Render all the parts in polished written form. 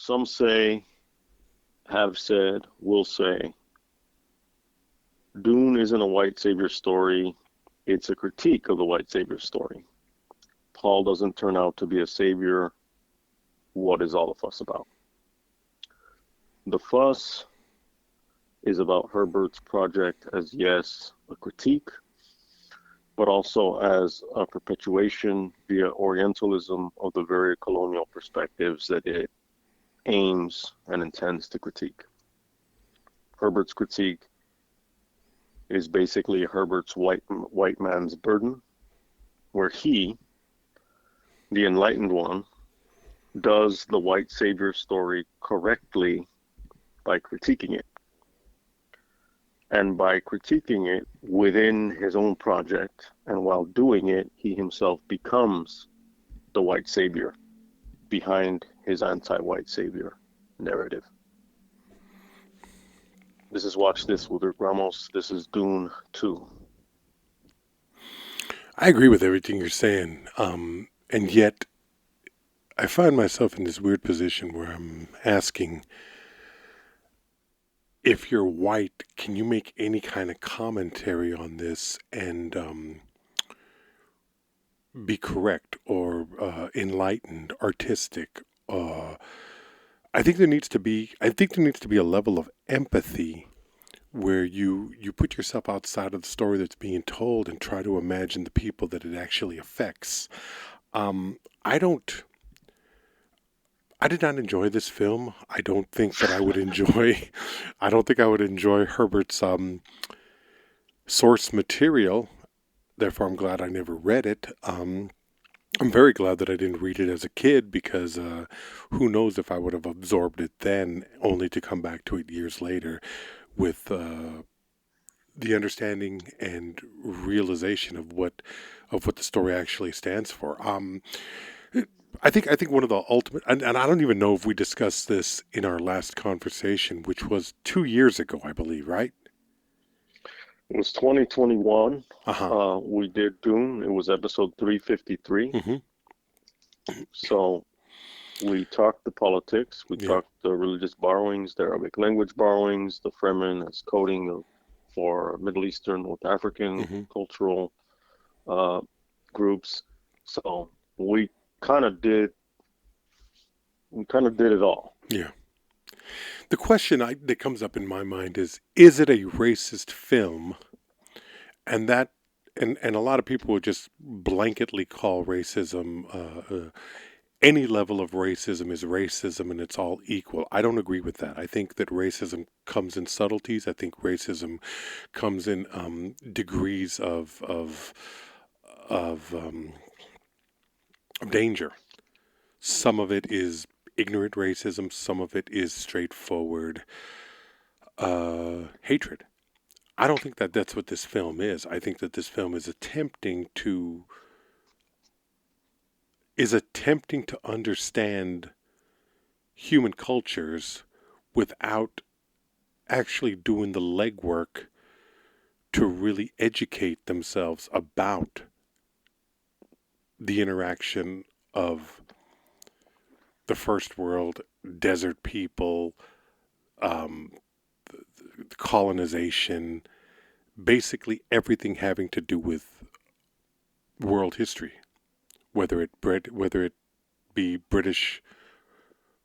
some say, have said, will say, Dune isn't a white savior story. It's a critique of the white savior story. Paul doesn't turn out to be a savior. What is all the fuss about? The fuss is about Herbert's project as, yes, a critique, but also as a perpetuation via Orientalism of the very colonial perspectives that it aims and intends to critique. Herbert's critique is basically Herbert's white man's burden, where he, the enlightened one, does the white savior story correctly by critiquing it. And by critiquing it within his own project, and while doing it, he himself becomes the white savior behind his anti-white savior narrative. This is Watch This with RickRamos. This is Dune 2. I agree with everything you're saying, and yet I find myself in this weird position where I'm asking, if you're white, can you make any kind of commentary on this and be correct or enlightened, artistic? I think there needs to be. I think there needs to be a level of empathy where you put yourself outside of the story that's being told and try to imagine the people that it actually affects. I don't. I did not enjoy this film. I don't think that I would enjoy. I don't think I would enjoy Herbert's source material. Therefore, I'm glad I never read it. I'm very glad that I didn't read it as a kid because who knows if I would have absorbed it then, only to come back to it years later with the understanding and realization of what the story actually stands for. I think one of the ultimate, and I don't even know if we discussed this in our last conversation, which was 2 years ago, I believe, right? It was 2021. Uh huh. We did Dune. It was episode 353. Mm-hmm. So we talked the politics, we Yeah. talked the religious borrowings, the Arabic language borrowings, the Fremen as coding for Middle Eastern, North African Mm-hmm. cultural uh, groups. So we kind of did it all. Yeah. The question that comes up in my mind is it a racist film? And that, and a lot of people would just blanketly call racism, any level of racism is racism and it's all equal. I don't agree with that. I think that racism comes in subtleties. I think racism comes in degrees of danger. Some of it is ignorant racism. Some of it is straightforward hatred. I don't think that that's what this film is. I think that this film is attempting to understand human cultures without actually doing the legwork to really educate themselves about the interaction of the first world, desert people, um, colonization, basically everything having to do with world history, whether it be British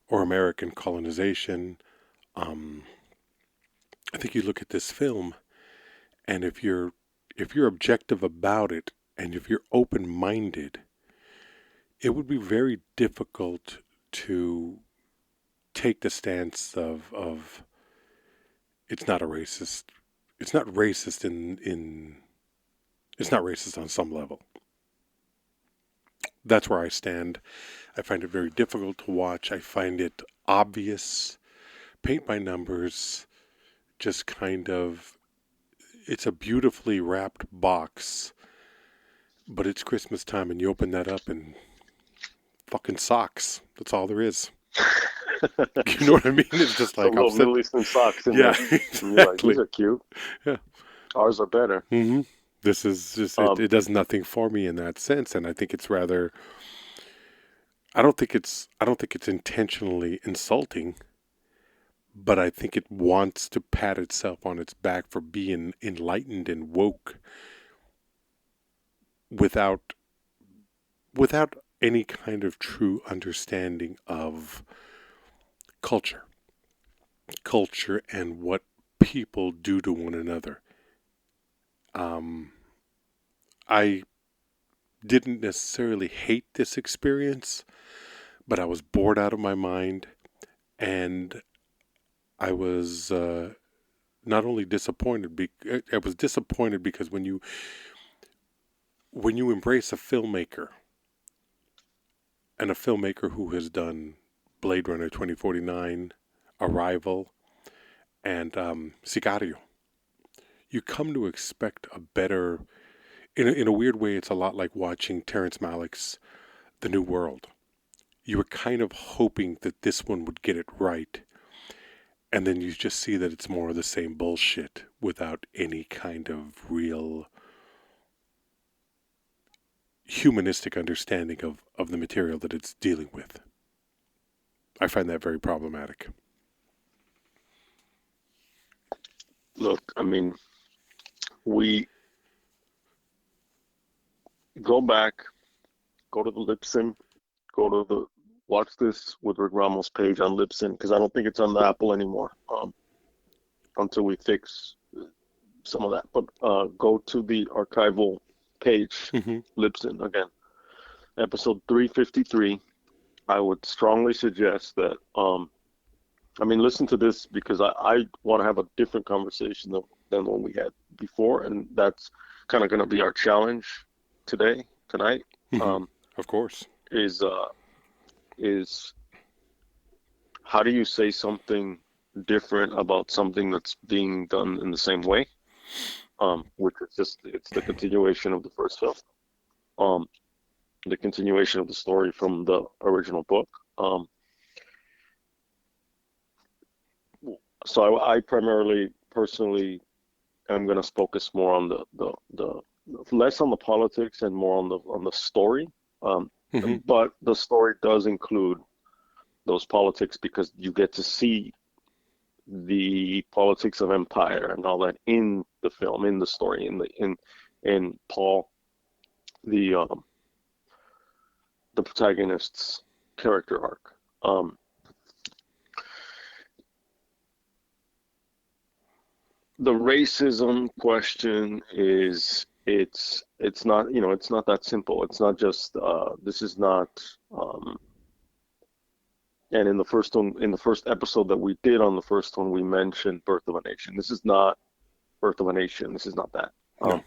or American colonization. Um, I think you look at this film, and if you're objective about it, and if you're open minded, it would be very difficult to take the stance of it's not a racist. It's not racist in it's not racist on some level. That's where I stand. I find it very difficult to watch. I find it obvious, paint by numbers, just kind of, it's a beautifully wrapped box, but it's Christmas time and you open that up and fucking socks. That's all there is. You know what I mean? It's just Some like I'm little sitting. Middle Eastern socks in Yeah, there. And you're like, these exactly. are cute. Yeah. Ours are better. hmm This is just it, Um, it does nothing for me in that sense, and I think it's rather I don't think it's intentionally insulting, but I think it wants to pat itself on its back for being enlightened and woke without without any kind of true understanding of culture, culture and what people do to one another. Um, I didn't necessarily hate this experience, but I was bored out of my mind, and I was not only disappointed. I was disappointed because when you embrace a filmmaker, and a filmmaker who has done Blade Runner 2049, Arrival, and Sicario, you come to expect a better. In a weird way, it's a lot like watching Terrence Malick's The New World. You were kind of hoping that this one would get it right, and then you just see that it's more of the same bullshit without any kind of real humanistic understanding of the material that it's dealing with. I find that very problematic. Look, I mean, we go back, go to the Libsyn, go to the Watch This with Rick Ramos page on Libsyn because I don't think it's on the Apple anymore until we fix some of that. But go to the archival page, Mm-hmm. Libsyn again, episode 353. I would strongly suggest that, I mean, listen to this because I want to have a different conversation than what we had before, and that's kind of going to be our challenge tonight. Mm-hmm. Um, Of course. is how do you say something different about something that's being done in the same way? Which is just it's the continuation of the first film, um, the continuation of the story from the original book. So I primarily, personally, am going to focus more on the less on the politics and more on the story. Um, Mm-hmm. but the story does include those politics because you get to see the politics of empire and all that in the film, in the story, in Paul, the the protagonist's character arc. The racism question is it's not, it's not that simple. It's not just this is not and in the first episode that we did on the first one we mentioned Birth of a Nation. This is not Birth of a Nation. This is not that. No.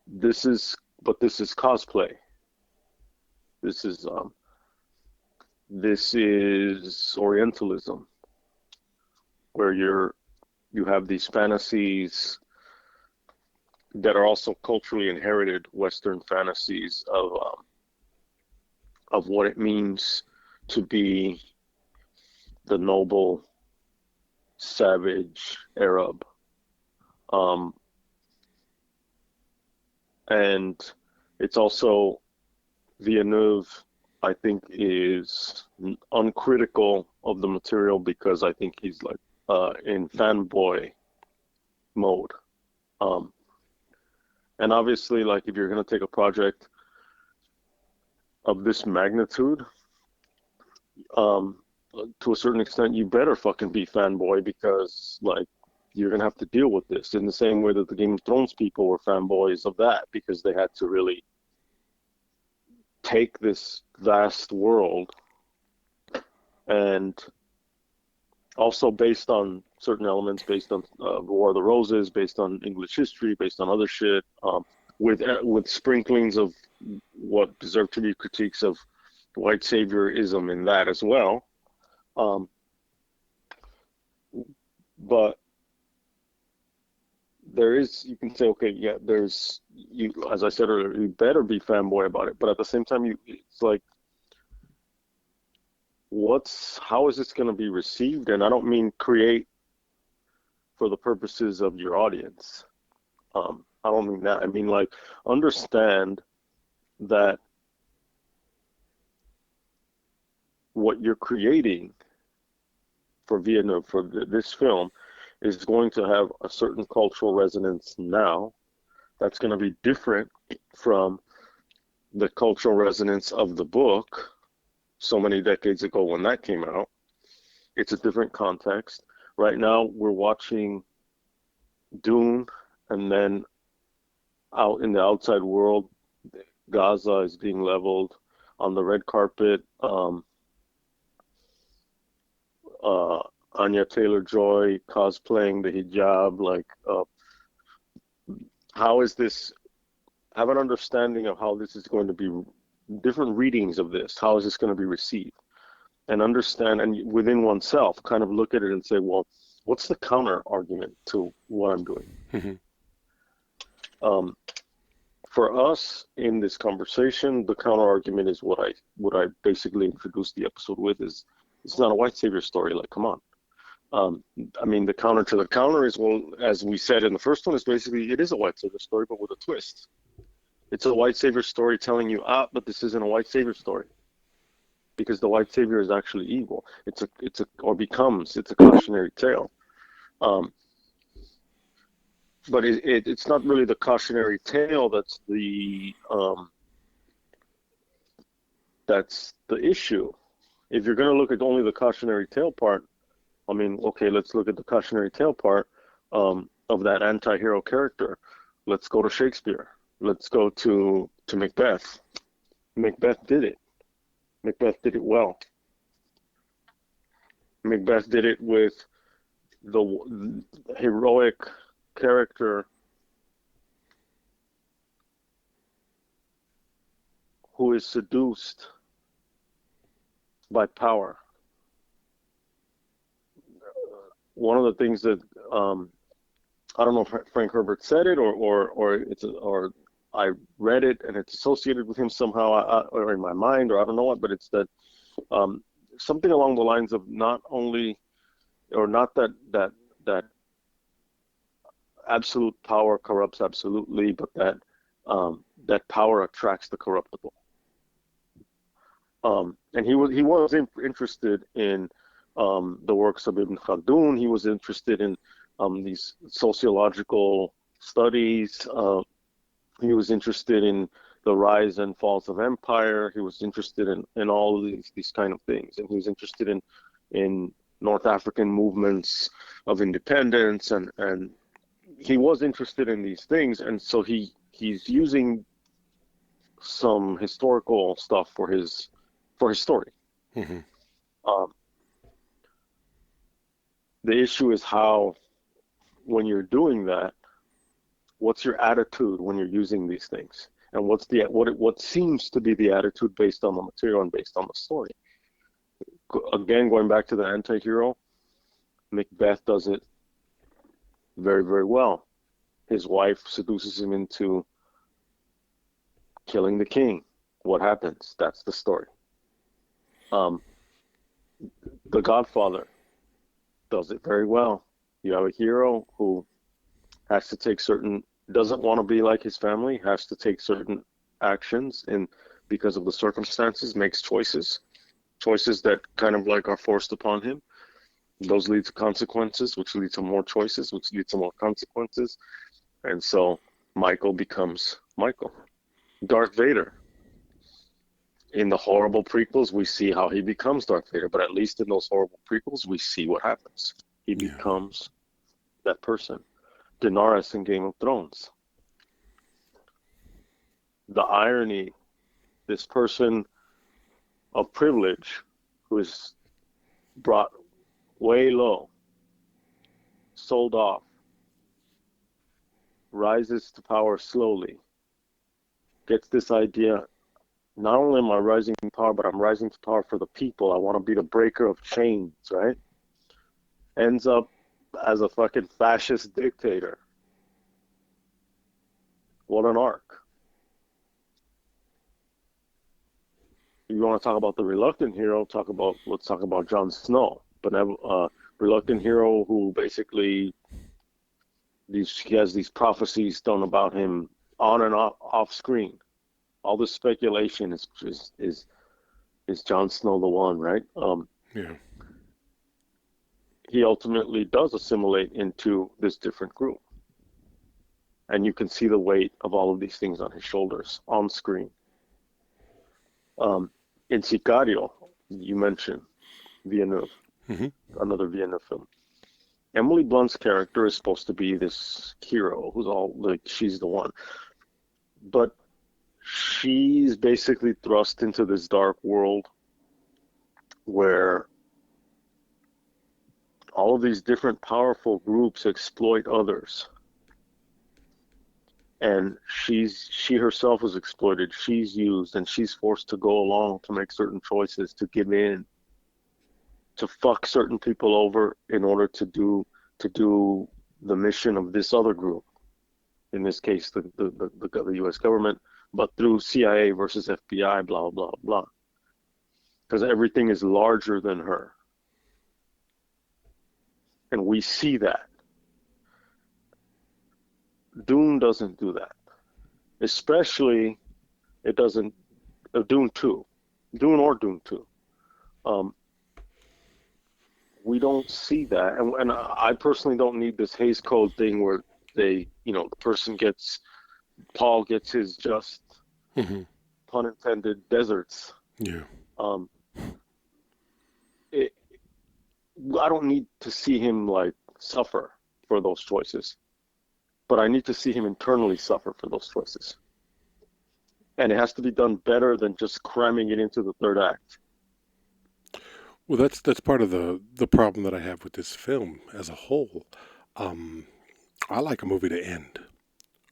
This is cosplay. This is this is Orientalism, where you have these fantasies that are also culturally inherited Western fantasies of what it means to be the noble, savage Arab, um, and it's also Villeneuve. I think is uncritical of the material because I think he's like in fanboy mode. Um, and obviously, like if you're gonna take a project of this magnitude, um, to a certain extent, you better fucking be fanboy because like you're gonna have to deal with this in the same way that the Game of Thrones people were fanboys of that because they had to really take this vast world and also based on certain elements, based on War of the Roses, based on English history, based on other shit, with sprinklings of what deserve to be critiques of white saviorism in that as well. Um, but there is, you can say, okay, yeah, there's you, as I said earlier, you better be fanboy about it. But at the same time, it's like, how is this going to be received? And I don't mean create for the purposes of your audience. I don't mean that. I mean like understand that what you're creating for Villeneuve for this film is going to have a certain cultural resonance now that's going to be different from the cultural resonance of the book so many decades ago when that came out. It's a different context. Right now, we're watching Dune, and then out in the outside world, Gaza is being leveled on the red carpet. Anya Taylor-Joy cosplaying the hijab. Like, how is this? Have an understanding of how this is going to be. Different readings of this. How is this going to be received? And understand, and within oneself, kind of look at it and say, well, what's the counter argument to what I'm doing? Mm-hmm. For us in this conversation, the counter argument is what I basically introduced the episode with is it's not a white savior story. Like, come on. I mean, the counter to the counter is, well, as we said in the first one, is basically it is a white savior story, but with a twist. It's a white savior story telling you, but this isn't a white savior story. Because the white savior is actually evil. It's a cautionary tale. But it's not really the cautionary tale that's the issue. If you're going to look at only the cautionary tale part, I mean, okay, let's look at the cautionary tale part of that anti-hero character. Let's go to Shakespeare. Let's go to Macbeth. Macbeth did it. Macbeth did it well. Macbeth did it with the heroic character who is seduced by power. One of the things that I don't know if Frank Herbert said it or I read it and it's associated with him somehow or in my mind or I don't know what, but it's that something along the lines of not that absolute power corrupts absolutely, but that power attracts the corruptible. And he was interested in the works of Ibn Khaldun. He was interested in these sociological studies. He was interested in the rise and falls of empire. He was interested in all of these kind of things. And he was interested in North African movements of independence. And he was interested in these things. And so he's using some historical stuff for his story. Mm-hmm. The issue is how, when you're doing that, what's your attitude when you're using these things, and what seems to be the attitude based on the material and based on the story. Again, going back to the anti-hero, Macbeth does it very, very well. His wife seduces him into killing the king. What happens? That's the story. The Godfather does it very well. You have a hero who has to take doesn't want to be like his family, has to take certain actions, and because of the circumstances, makes choices that kind of like are forced upon him. Those lead to consequences, which lead to more choices, which lead to more consequences. And so Michael becomes Michael. Darth Vader. In the horrible prequels, we see how he becomes Darth Vader, but at least in those horrible prequels, we see what happens. He becomes that person. Daenerys in Game of Thrones. The irony, this person of privilege who is brought way low, sold off, rises to power slowly, gets this idea, not only am I rising to power, but I'm rising to power for the people. I want to be the breaker of chains, right? Ends up as a fucking fascist dictator. What an arc. You want to talk about the reluctant hero, let's talk about Jon Snow. But reluctant hero who basically he has these prophecies done about him on and off screen. All this speculation is Is Jon Snow the one, right? Yeah. He ultimately does assimilate into this different group. And you can see the weight of all of these things on his shoulders on screen. In Sicario, you mentioned Villeneuve, Hmm. another Villeneuve film. Emily Blunt's character is supposed to be this hero who's all like, she's the one. But she's basically thrust into this dark world where all of these different powerful groups exploit others. And she herself is exploited, she's used, and she's forced to go along to make certain choices, to give in, to fuck certain people over in order to do the mission of this other group. In this case, the U.S. government, but through CIA versus FBI, blah blah blah. Because everything is larger than her, and we see that. Dune doesn't do that, especially it doesn't. Dune two, Dune or Dune two. Um, we don't see that, and I personally don't need this Hays Code thing where the person gets Paul gets his just, Hmm. pun intended, deserts. Yeah. Um, it, I don't need to see him like suffer for those choices, but I need to see him internally suffer for those choices, and it has to be done better than just cramming it into the third act. Well, that's part of the problem that I have with this film as a whole. Um, I like a movie to end.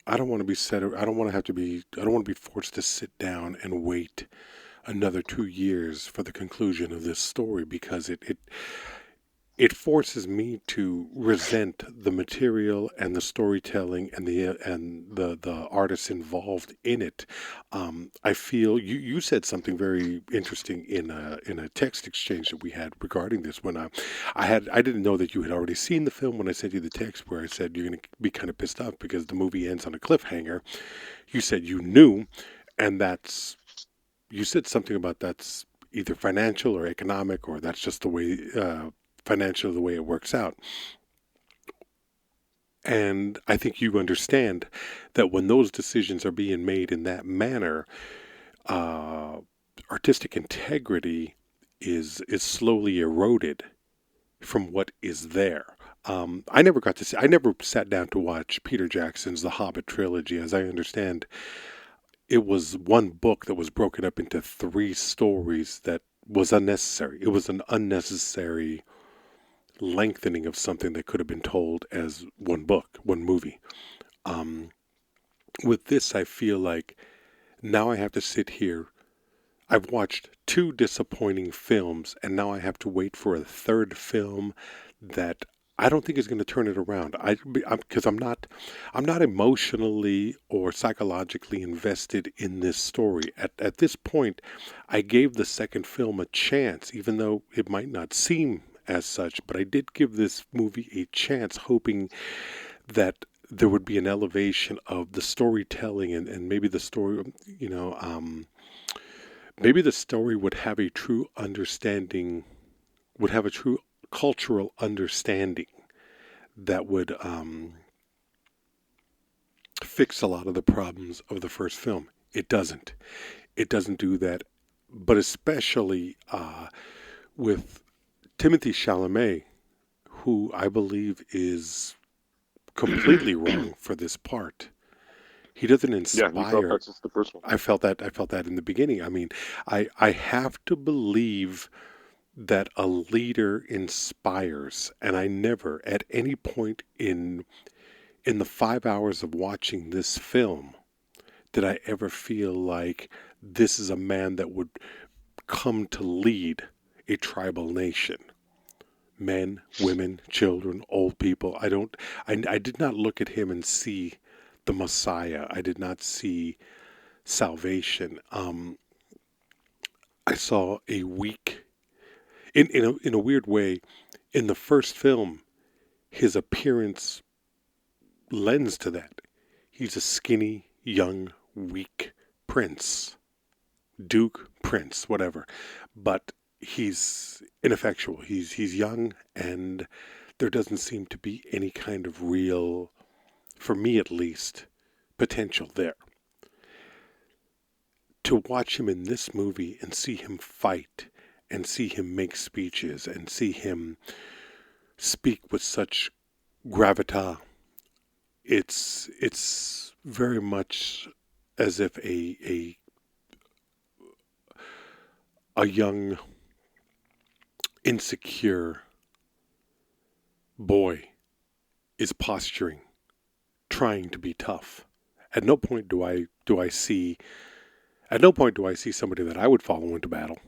I don't want to be set. I don't want to have to be. I don't want to be forced to sit down and wait another 2 years for the conclusion of this story because it forces me to resent the material and the storytelling and the artists involved in it. I feel you said something very interesting in a text exchange that we had regarding this. When I didn't know that you had already seen the film when I sent you the text where I said you're going to be kind of pissed off because the movie ends on a cliffhanger. You said you knew, and that's you said something about that's either financial or economic or that's just the way. Financial the way it works out. And I think you understand that when those decisions are being made in that manner, uh, artistic integrity is slowly eroded from what is there. I never got to see. I never sat down to watch Peter Jackson's The Hobbit trilogy. As I understand, it was one book that was broken up into three stories that was unnecessary. It was an unnecessary lengthening of something that could have been told as one book, one movie. Um, with this, I feel like now I have to sit here. I've watched two disappointing films, and now I have to wait for a third film that I don't think is going to turn it around. Because I'm not emotionally or psychologically invested in this story. At this point, I gave the second film a chance, even though it might not seem as such. But I did give this movie a chance, hoping that there would be an elevation of the storytelling and maybe the story, you know, maybe the story would have a true understanding, would have a true cultural understanding that would fix a lot of the problems of the first film. It doesn't. It doesn't do that. But especially with Timothy Chalamet, who I believe is completely wrong for this part. He doesn't Yeah, you felt inspire. that since the first one. I felt that. I felt that in the beginning. I mean, I have to believe that a leader inspires, and I never, at any point in the 5 hours of watching this film, did I ever feel like this is a man that would come to lead a tribal nation. Men, women, children, old people. I did not look at him and see the Messiah. I did not see salvation. I saw a weak, in a weird way, in the first film, his appearance lends to that. He's a skinny, young, weak prince, duke, prince, whatever. but he's ineffectual. He's young, and there doesn't seem to be any kind of real, for me at least, potential there. To watch him in this movie and see him fight and see him make speeches and see him speak with such gravitas, it's very much as if a young insecure boy is posturing, trying to be tough. At no point do I see somebody that I would follow into battle.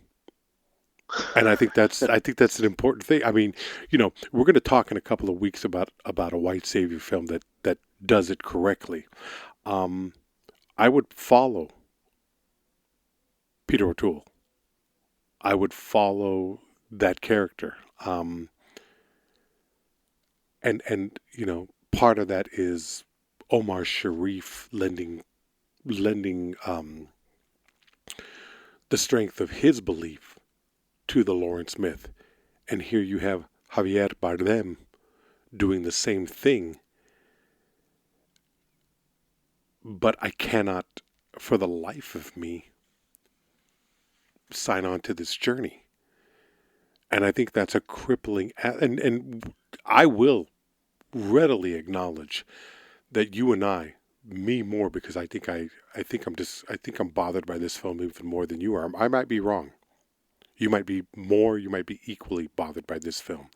And I think that's an important thing. I mean, we're going to talk in a couple of weeks about a white savior film that does it correctly. I would follow Peter O'Toole. I would follow that character. And part of that is Omar Sharif lending the strength of his belief to the Lawrence myth. And here you have Javier Bardem doing the same thing. But I cannot, for the life of me, sign on to this journey. And I think that's a crippling, and I will readily acknowledge that you and me more, because I think I'm bothered by this film even more than you are. I might be wrong. You might be more. You might be equally bothered by this film.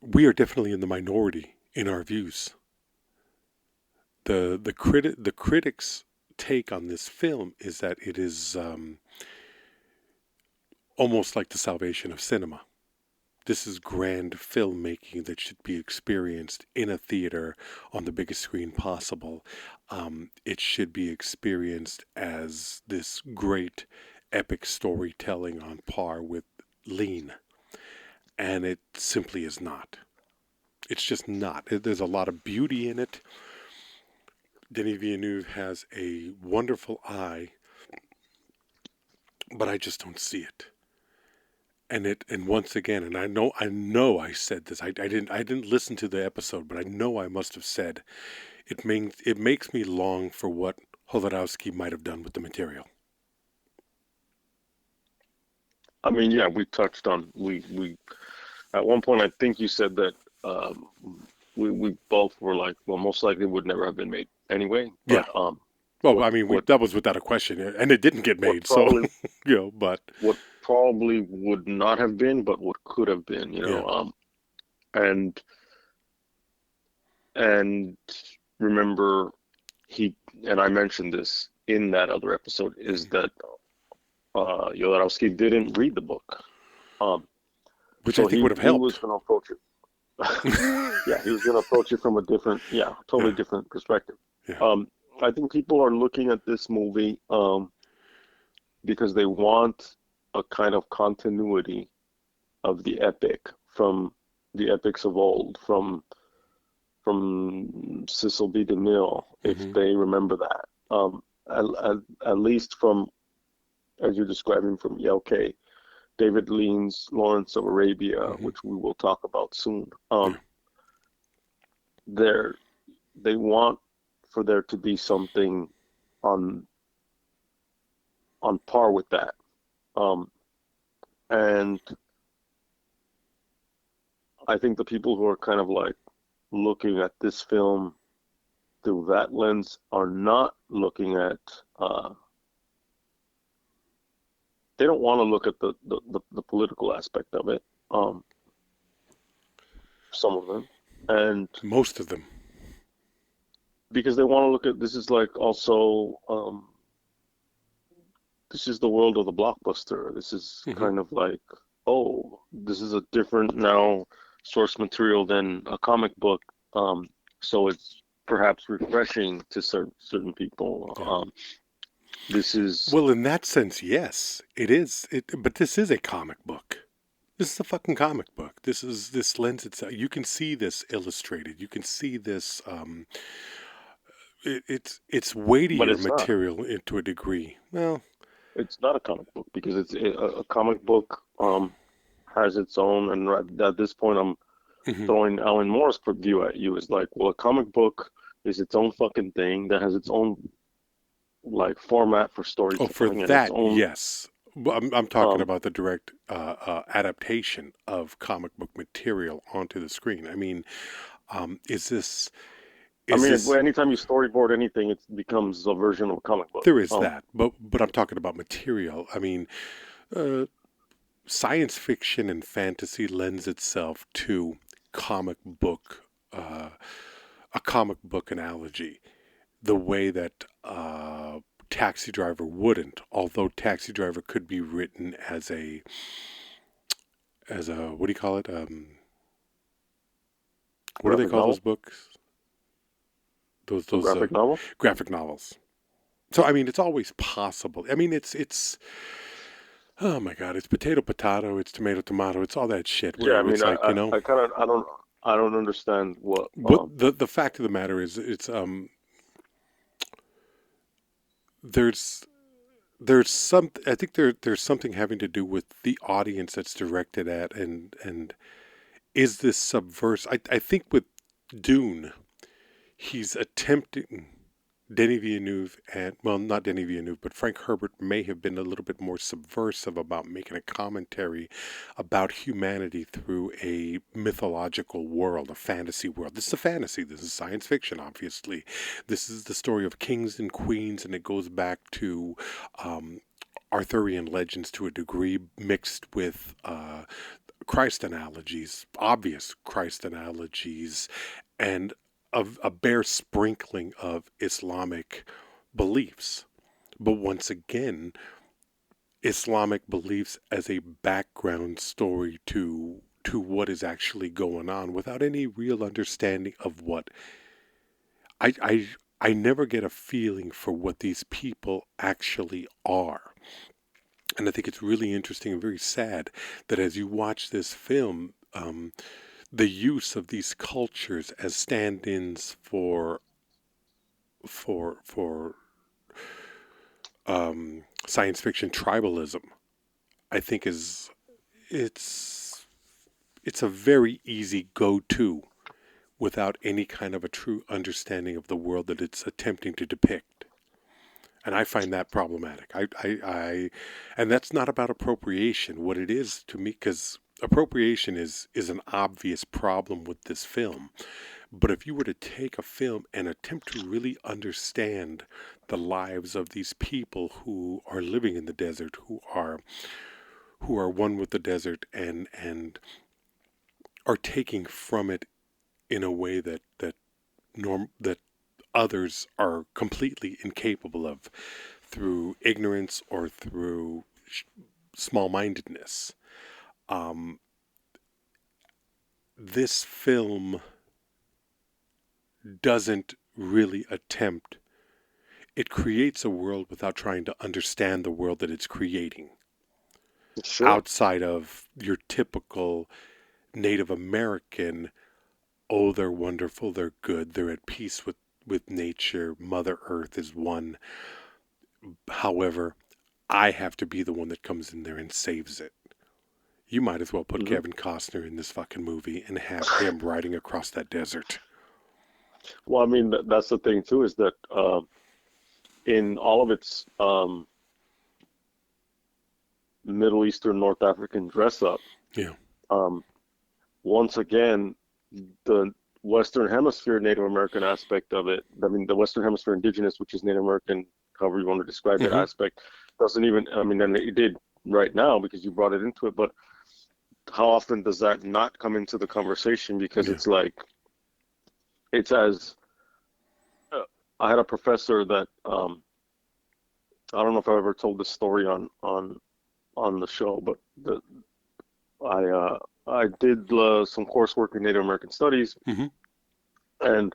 We are definitely in the minority in our views. The critics' take on this film is that it is almost like the salvation of cinema. This is grand filmmaking that should be experienced in a theater on the biggest screen possible. It should be experienced as this great epic storytelling on par with Lean. And it simply is not. It's just not. There's a lot of beauty in it. Denis Villeneuve has a wonderful eye, but I just don't see it. And once again, and I know I said this. I didn't listen to the episode, but I know I must have said it makes me long for what Jodorowsky might have done with the material. I mean, yeah, we touched on we at one point. I think you said that we both were like, well, most likely would never have been made anyway. But, yeah. Well, I mean, that was without a question, and it didn't get made. Probably, so but what probably would not have been, but what could have been, Yeah. And remember, and I mentioned this in that other episode, is that Jodorowsky didn't read the book, which so I think would have he helped. was going to approach it. Yeah, he was going to approach it from a different, totally different perspective. Yeah. I think people are looking at this movie because they want a kind of continuity of the epic from the epics of old, from Cecil B. DeMille, if they remember that. At least from, as you're describing, from okay, David Lean's Lawrence of Arabia, which we will talk about soon. They want for there to be something on par with that. And I think the people who are kind of like looking at this film through that lens are not looking at they don't want to look at the political aspect of it. Some of them, and most of them, because they want to look at this is like also this is the world of the blockbuster. This is kind of like, oh, this is a different now source material than a comic book. So it's perhaps refreshing to certain people. This is, well, in that sense, yes, it is. But this is a comic book. This is a fucking comic book. This lends itself. You can see this illustrated. You can see this it's but weightier it's not. material to a degree. Well, It's not a comic book because a comic book has its own, and at this point, I'm mhm. throwing Alan Moore's view at you. Is like, well, a comic book is its own fucking thing that has its own like format for Oh, for storytelling and its that, own yes. Well, I'm talking um about the direct adaptation of comic book material onto the screen. I mean, is this I is mean, this anytime you storyboard anything, it becomes a version of a comic book. there is that, but I'm talking about material. I mean, uh, science fiction and fantasy lends itself to comic book uh, a comic book analogy, the way that Taxi Driver wouldn't. Although Taxi Driver could be written as a what do you call it? What do they graphic call those novel, books? a Those graphic novel. graphic novels. So I mean, it's always possible. I mean, it's oh my god, it's potato potato, it's tomato tomato, it's all that shit. Yeah, I Where mean, it's like I kind of, I don't understand what, but the fact of the matter is, it's there's some. I think there's something having to do with the audience that's directed at, and is this subversive? I think with Dune, he's attempting. Denis Villeneuve and well, not Denis Villeneuve, but Frank Herbert may have been a little bit more subversive about making a commentary about humanity through a mythological world, a fantasy world. This is a fantasy. This is science fiction, obviously. This is the story of kings and queens, and it goes back to um, Arthurian legends to a degree, mixed with Christ analogies, obvious Christ analogies, and a bare sprinkling of Islamic beliefs. But once again, Islamic beliefs as a background story to what is actually going on without any real understanding of what I I I never get a feeling for what these people actually are. And I think it's really interesting and very sad that as you watch this film, the use of these cultures as stand-ins for science fiction tribalism, I think is it's it's a very easy go-to without any kind of a true understanding of the world that it's attempting to depict. And I find that problematic. And that's not about appropriation. What it is to me, because appropriation is an obvious problem with this film. But if you were to take a film and attempt to really understand the lives of these people who are living in the desert, who are one with the desert and are taking from it in a way that others are completely incapable of through ignorance or through small-mindedness. Um, this film doesn't really attempt. It creates a world without trying to understand the world that it's creating. sure. Outside of your typical Native American, oh, they're wonderful, they're good, they're at peace with nature, Mother Earth is one. However, I have to be the one that comes in there and saves it. You might as well put Hmm. Kevin Costner in this fucking movie and have him riding across that desert. Well, I mean, that's the thing too, is that in all of its Middle Eastern, North African dress up, Yeah. um, once again, the Western Hemisphere Native American aspect of it, I mean, the Western Hemisphere indigenous, which is Native American, however you want to describe that Mm-hmm. aspect, doesn't even, I mean, and it did right now because you brought it into it, but how often does that not come into the conversation? Because Yeah. it's like, it's as, uh, I had a professor that, I don't know if I ever told this story on the show, but I, uh, I did some coursework in Native American Studies, Mm-hmm. and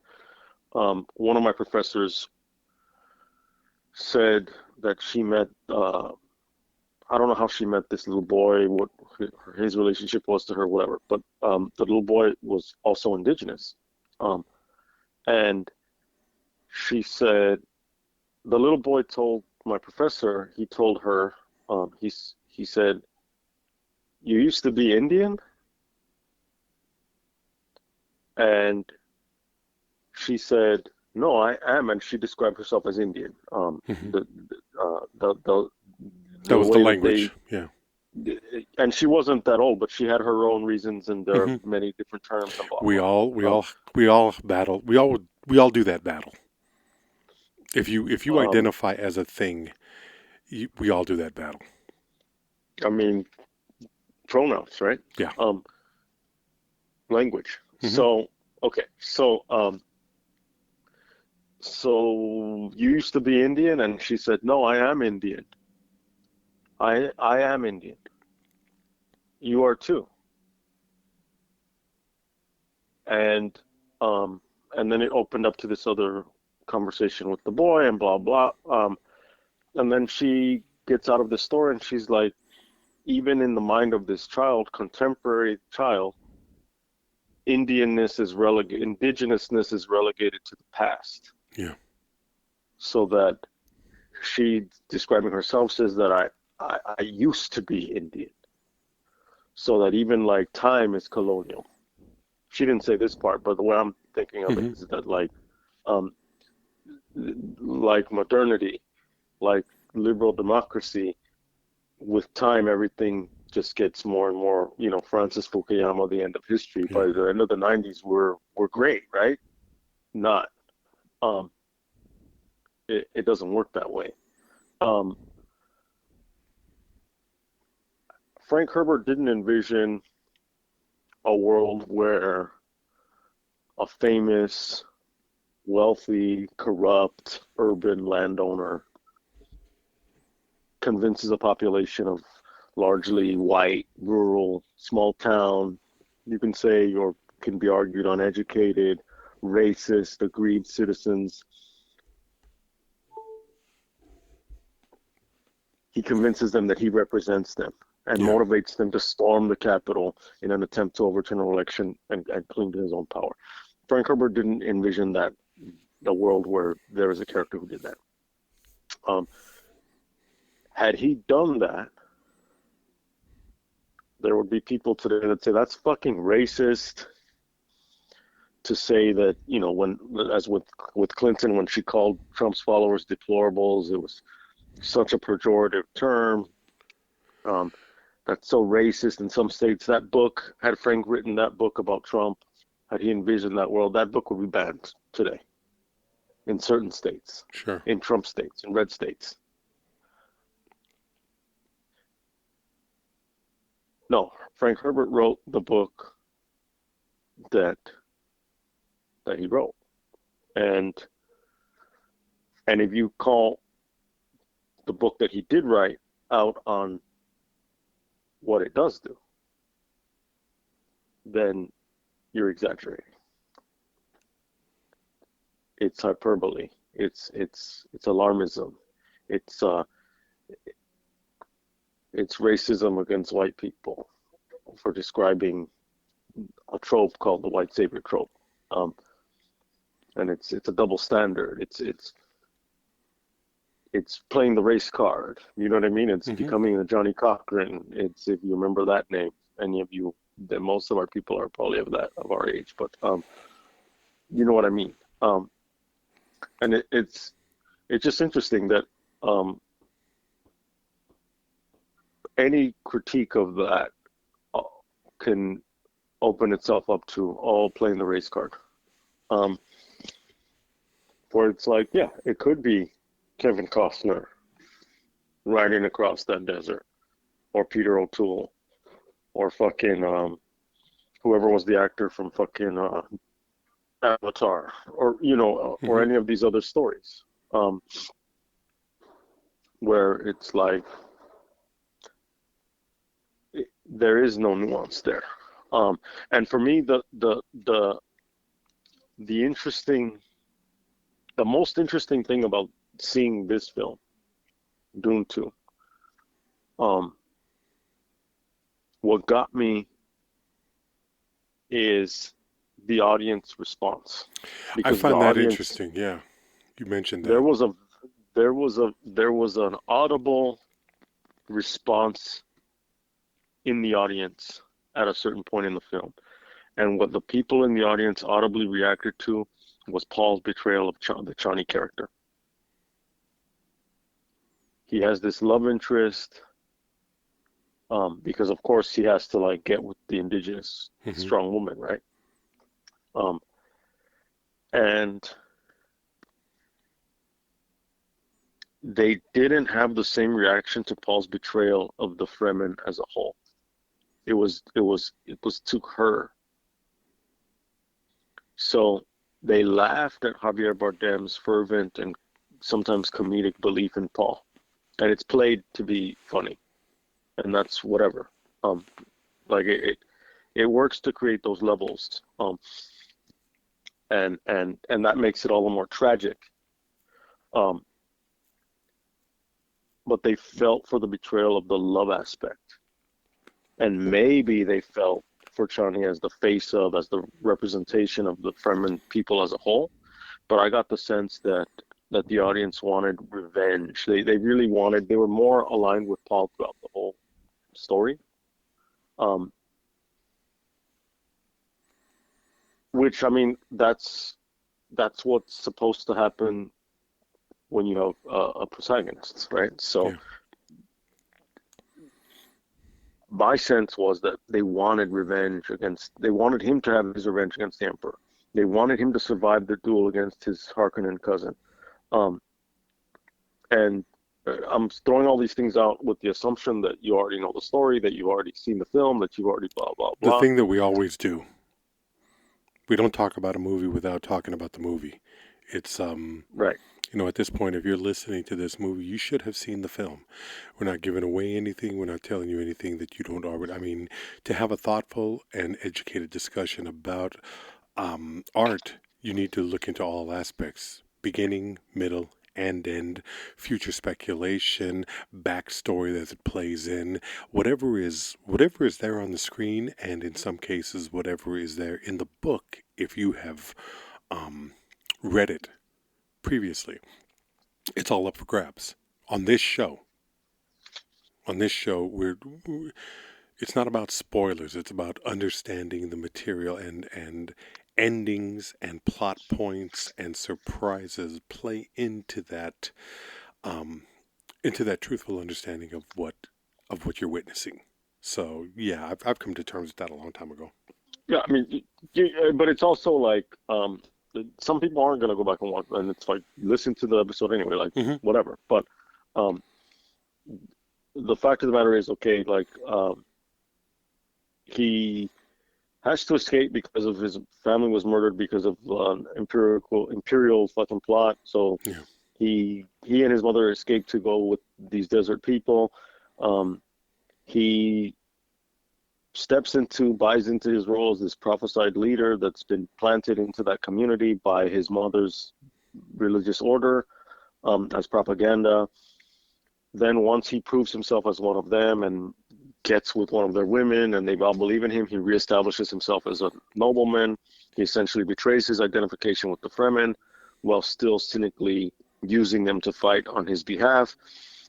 one of my professors said that she met I don't know how she met this little boy, what his relationship was to her, whatever. But the little boy was also indigenous, um, and she said the little boy told my professor. He told her. He said, "You used to be Indian," and she said, "No, I am," and she described herself as Indian. Hmm. That The was the way that they, language. Yeah. and she wasn't that old, but she had her own reasons, and there are Hmm. many different terms and blah We blah. all we Um, all we all battle. We all do that battle. If you um, identify as a thing, we all do that battle. I mean pronouns, right? Yeah. Um, Language. Hmm. Okay, so you used to be Indian, and she said, "No, I am Indian. I am Indian. You are too." And um, and then it opened up to this other conversation with the boy and blah blah. And then she gets out of the store and she's like, even in the mind of this child, contemporary child, indigenousness is relegated to the past. Yeah. So that she describing herself says that I used to be Indian. So that even like time is colonial. She didn't say this part, but the way I'm thinking of it Hmm. is that um, like modernity, like liberal democracy, with time, everything just gets more and more, Francis Fukuyama, the end of history. Yeah. By the end of the 90s, we're great, right? Not. Um, it doesn't work that way. Um, Frank Herbert didn't envision a world where a famous, wealthy, corrupt, urban landowner convinces a population of largely white, rural, small town, you can say, or can be argued uneducated, racist, aggrieved citizens. He convinces them that he represents them and Yeah. motivates them to storm the Capitol in an attempt to overturn an election and cling to his own power. Frank Herbert didn't envision that the world where there is a character who did that. Um, had he done that, there would be people today that say that's fucking racist. To say that, when, as with Clinton, when she called Trump's followers deplorables, it was such a pejorative term. Um, that's so racist in some states. That book, had Frank written that book about Trump, had he envisioned that world, that book would be banned today in certain states, Sure. in Trump states, in red states. No, Frank Herbert wrote the book that he wrote, and if you call the book that he did write out on what it does do, then you're exaggerating. It's hyperbole. It's alarmism. It's uh it's racism against white people for describing a trope called the white savior trope. Um, and it's a double standard. It's playing the race card. You know what I mean? It's Hmm. becoming the Johnny Cochran. It's, if you remember that name, any of you, that most of our people are probably of our age, but you know what I mean. And it's just interesting that um, any critique of that uh, can open itself up to all playing the race card. Um, where it's like, yeah, it could be Kevin Costner riding across that desert, or Peter O'Toole, or fucking whoever was the actor from fucking Avatar, or or Hmm. any of these other stories, um, where it's like there is no nuance there. And for me, the interesting, the most interesting thing about seeing this film, Dune 2, um, what got me is the audience response, I because the find that audience, interesting. Yeah. You mentioned There that. was a there was an audible response in the audience at a certain point in the film. And what the people in the audience audibly reacted to was Paul's betrayal of the Chani character. He has this love interest, because of course he has to like get with the indigenous Hmm. strong woman, right? Um, and they didn't have the same reaction to Paul's betrayal of the Fremen as a whole. It was to her. So they laughed at Javier Bardem's fervent and sometimes comedic belief in Paul, and it's played to be funny, and that's whatever. Um, like it works to create those levels, and that makes it all the more tragic. Um, but they felt for the betrayal of the love aspect, and maybe they felt for Chani as the face of, as the representation of the Fremen people as a whole. But I got the sense that the audience wanted revenge. They really wanted. They were more aligned with Paul throughout the whole story, um, which I mean that's what's supposed to happen when you have a protagonist, right? So Yeah. my sense was that they wanted revenge against. They wanted him to have his revenge against the Emperor. They wanted him to survive the duel against his Harkonnen cousin. Um, and I'm throwing all these things out with the assumption that you already know the story, that you've already seen the film, that you've already blah blah The blah. thing that we always do, we don't talk about a movie without talking about the movie. It's Right. at this point, if you're listening to this movie, you should have seen the film. We're not giving away anything. We're not telling you anything that you don't already. I mean, to have a thoughtful and educated discussion about art, you need to look into all aspects: beginning, middle, and end, future speculation, backstory that it plays in, whatever is there on the screen, and in some cases, whatever is there in the book, if you have um, read it previously. It's all up for grabs. On this show, it's not about spoilers. It's about understanding the material, and endings and plot points and surprises play um, into that truthful understanding of what you're witnessing. So yeah, I've come to terms with that a long time ago. Yeah, I mean, but it's also like some people aren't gonna go back and watch, and it's like listen to the episode anyway, like Hmm. whatever. But um, the fact of the matter is, okay, like he has to escape because of his family was murdered because of imperial fucking plot. So Yeah. he and his mother escaped to go with these desert people. Um, he buys into his role as this prophesied leader that's been planted into that community by his mother's religious order, as propaganda. Then once he proves himself as one of them and gets with one of their women and they all believe in him, he reestablishes himself as a nobleman. He essentially betrays his identification with the Fremen while still cynically using them to fight on his behalf.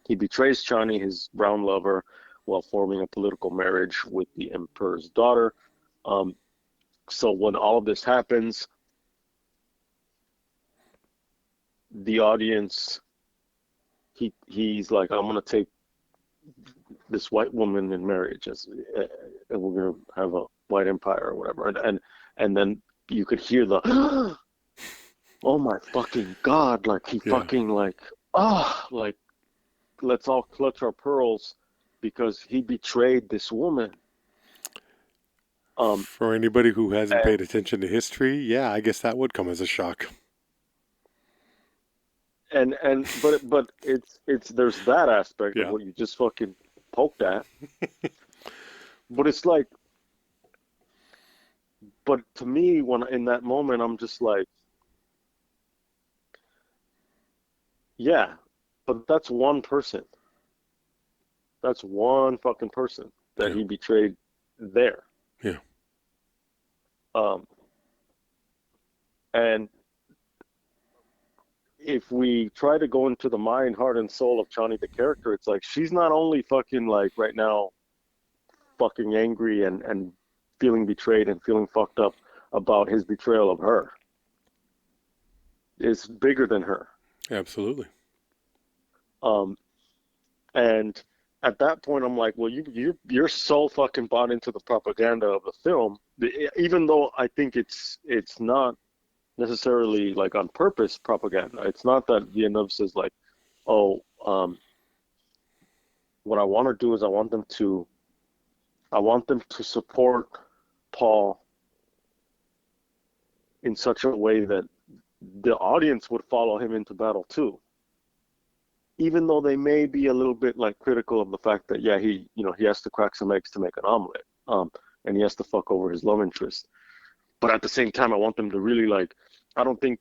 He betrays Chani, his brown lover, while forming a political marriage with the emperor's daughter. Um, so when all of this happens, the audience, he's like, I'm gonna take this white woman in marriage, and we're gonna have a white empire or whatever, and then you could hear the, oh my fucking god, like he Yeah. fucking like, like let's all clutch our pearls because he betrayed this woman. Um, For anybody who hasn't and paid attention to history, yeah, I guess that would come as a shock. but it's there's that aspect of Yeah. what you just fucking poked at, but it's like, but to me, when in that moment, I'm just like, yeah, but that's one person. That's one fucking person that Yeah. he betrayed there. Yeah. Um, and if we try to go into the mind, heart, and soul of Chani the character, it's like she's not only fucking like right now fucking angry and feeling betrayed and feeling fucked up about his betrayal of her. It's bigger than her. Absolutely. And at that point, I'm like, well, you're so fucking bought into the propaganda of the film, even though I think it's not necessarily like on purpose propaganda. It's not that Villeneuve says like, oh, what I want to do is I want them to support Paul in such a way that the audience would follow him into battle too. Even though they may be a little bit like critical of the fact that he has to crack some eggs to make an omelet, and he has to fuck over his love interest. But at the same time, I want them to really like. I don't think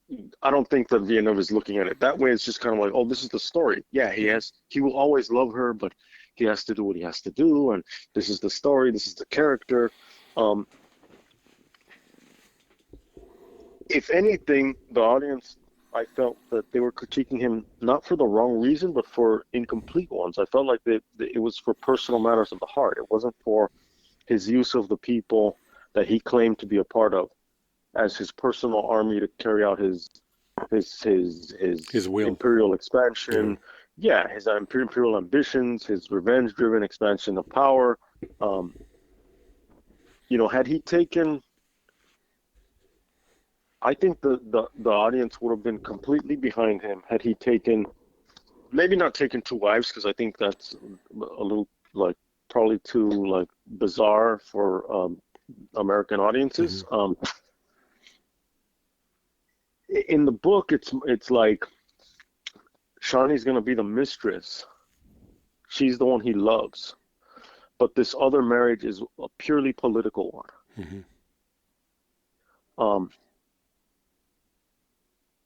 that Villeneuve is looking at it that way. It's just kind of like, oh, this is the story. Yeah, he will always love her, but he has to do what he has to do, and this is the story. This is the character. If anything, the audience, I felt that they were critiquing him not for the wrong reason, but for incomplete ones. I felt like it was for personal matters of the heart. It wasn't for his use of the people that he claimed to be a part of as his personal army to carry out his will. Imperial expansion. Yeah, his imperial ambitions, his revenge-driven expansion of power. Had he taken... I think the audience would have been completely behind him had he maybe not taken two wives, because I think that's a little like probably too like bizarre for American audiences. Mm-hmm. In the book, it's like Shani's gonna be the mistress. She's the one he loves, but this other marriage is a purely political one. Mm-hmm.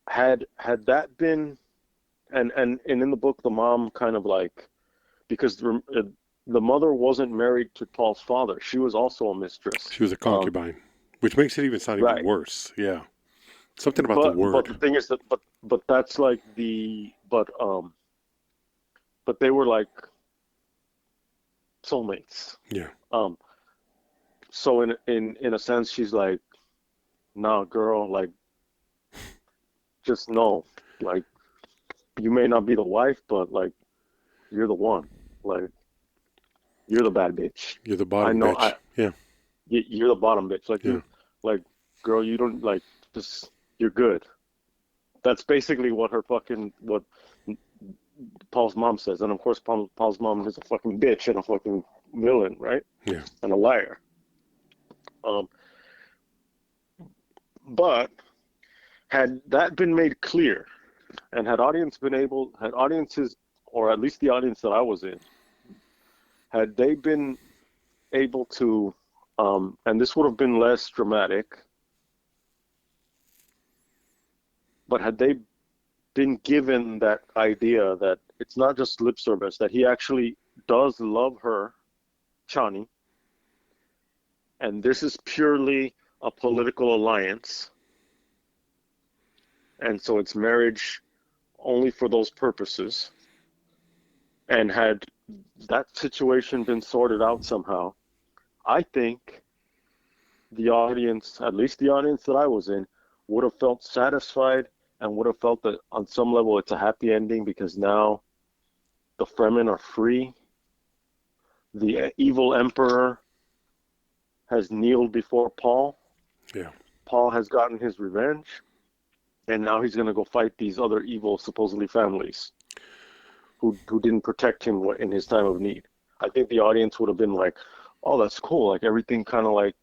Had that been, and in the book, the mom kind of like, because the mother wasn't married to Paul's father. She was also a mistress. She was a concubine, which makes it sound even worse. Yeah, something about the word. But the thing is that, but that's like but they were like soulmates. Yeah. So in a sense, she's like, nah, girl, like, just know, like, you may not be the wife, but like, you're the one. Like, you're the bad bitch. You're the bottom bitch. You're the bottom bitch. Like, like, girl, you don't like just. You're good. That's basically what what Paul's mom says, and of course, Paul's mom is a fucking bitch and a fucking villain, right? Yeah. And a liar. But had that been made clear, and had audiences, or at least the audience that I was in, had they been able to, and this would have been less dramatic, but had they been given that idea that it's not just lip service, that he actually does love her, Chani, and this is purely a political alliance, and so it's marriage only for those purposes, and had that situation been sorted out somehow, I think the audience, at least the audience that I was in, would have felt satisfied and would have felt that on some level it's a happy ending, because now the Fremen are free. The evil emperor has kneeled before Paul. Yeah. Paul has gotten his revenge, and now he's going to go fight these other evil, supposedly families, who didn't protect him in his time of need. I think the audience would have been like, oh, that's cool. Like, everything kind of like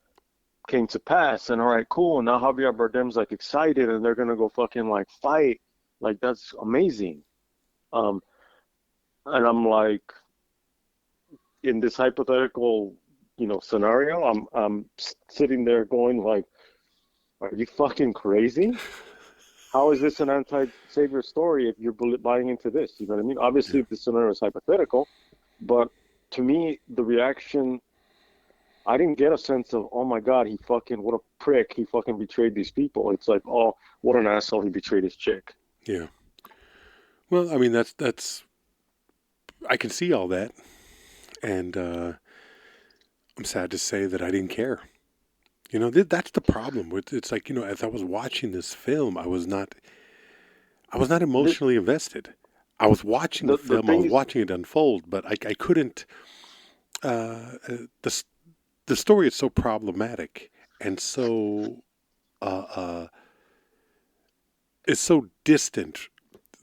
came to pass, and all right, cool. And now Javier Bardem's like excited, and they're going to go fucking like fight. Like, that's amazing. And I'm like, in this hypothetical, scenario, I'm sitting there going like, are you fucking crazy? How is this an anti-savior story if you're buying into this? You know what I mean? Obviously, the scenario is hypothetical, but to me, the reaction, I didn't get a sense of, oh my God, what a prick, he fucking betrayed these people. It's like, oh, what an asshole, he betrayed his chick. Yeah. Well, I mean, that's I can see all that, and I'm sad to say that I didn't care. That's the problem. It's like, as I was watching this film, I was not The emotionally invested. I was watching the the film, I thing was is, watching it unfold, but I couldn't. Uh, uh, the the story is so problematic and so uh, uh, is so distant.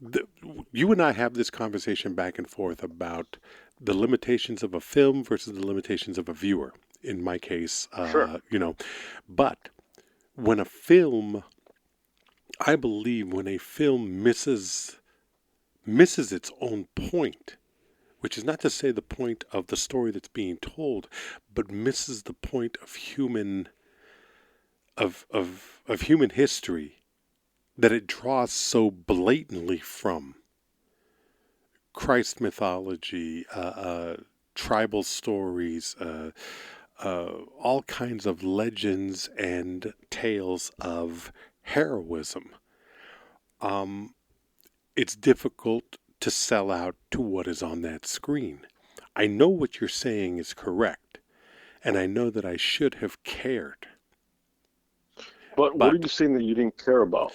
The, you and I have this conversation back and forth about the limitations of a film versus the limitations of a viewer. In my case, sure. but when a film, I believe, when a film misses its own point, which is not to say the point of the story that's being told, but misses the point of human history that it draws so blatantly from Christ mythology, tribal stories, all kinds of legends and tales of heroism. Um, it's difficult to sell out to what is on that screen. I know what you're saying is correct, and I know that I should have cared. But what are But you saying that you didn't care about?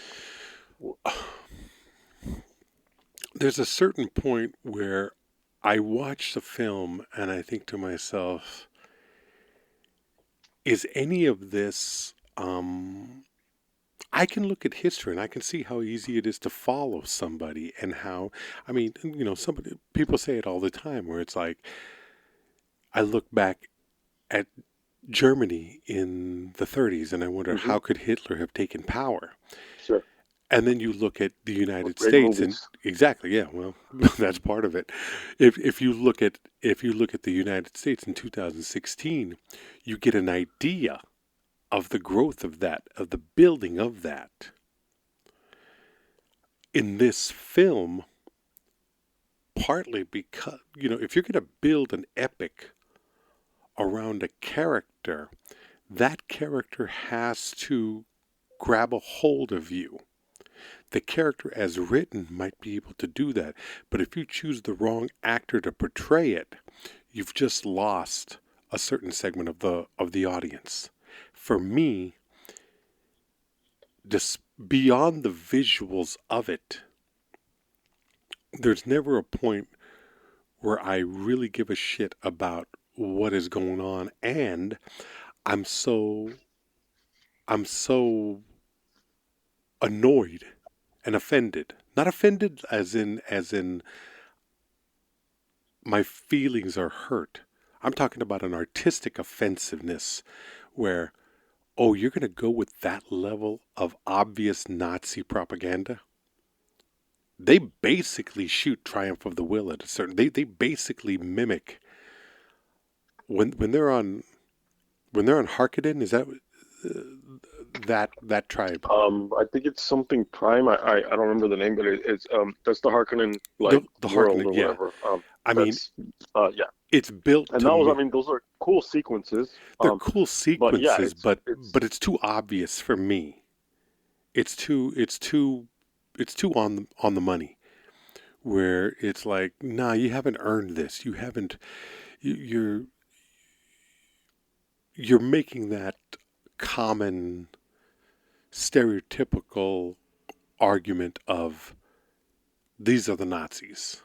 there's a certain point where I watch the film and I think to myself, is any of this. I can look at history and I can see how easy it is to follow somebody and how, I mean, somebody, people say it all the time where it's like, I look back at Germany in the 30s and I wonder Hmm. how could Hitler have taken power? Sure. And then you look at the United Great States and movies. exactly, yeah, well, that's part of it. If you look at the United States in 2016, you get an idea of the growth of that, of the building of that. In this film, partly because, if you're going to build an epic around a character, that character has to grab a hold of you. The character as written might be able to do that, but if you choose the wrong actor to portray it, you've just lost a certain segment of the audience. For me, just beyond the visuals of it, there's never a point where I really give a shit about what is going on, and I'm so I'm so annoyed and offended. Not offended as in my feelings are hurt. I'm talking about an artistic offensiveness where, oh, you're going to go with that level of obvious Nazi propaganda? They basically shoot Triumph of the Will at a certain. They basically mimic when they're on Harkonnen. Is that tribe? I think it's something Prime. I don't remember the name, but it's that's the Harkonnen The like the world Harkonnen, or yeah. whatever. I mean, That's yeah. it's built And to that was, I me. mean, those are cool sequences. They're cool But yeah, sequences, it's but it's too obvious for me. It's too on the money. Where it's like, nah, you haven't earned this. You haven't. You're you're making that common stereotypical argument of these are the Nazis.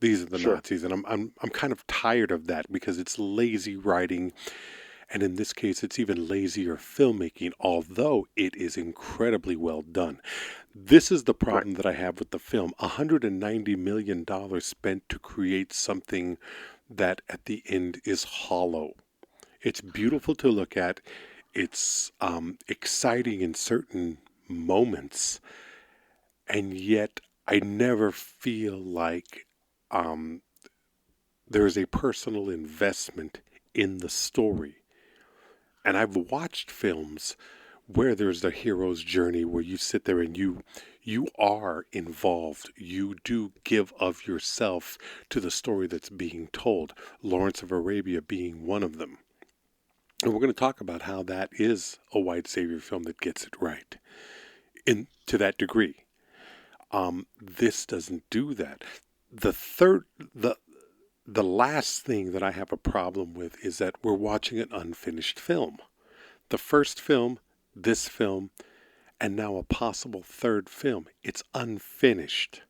These are the sure. Nazis, and I'm kind of tired of that because it's lazy writing, and in this case, it's even lazier filmmaking. Although it is incredibly well done, this is the Right. problem that I have with the film. $190 million spent to create something that at the end is hollow. It's beautiful to look at. It's exciting in certain moments, and yet I never feel like um, there is a personal investment in the story. And I've watched films where there's the hero's journey where you sit there and you are involved. You do give of yourself to the story that's being told. Lawrence of Arabia being one of them. And we're going to talk about how that is a white savior film that gets it right in to that degree. This doesn't do that. The third, the last thing that I have a problem with is that we're watching an unfinished film. The first film, this film, and now a possible third film. It's unfinished.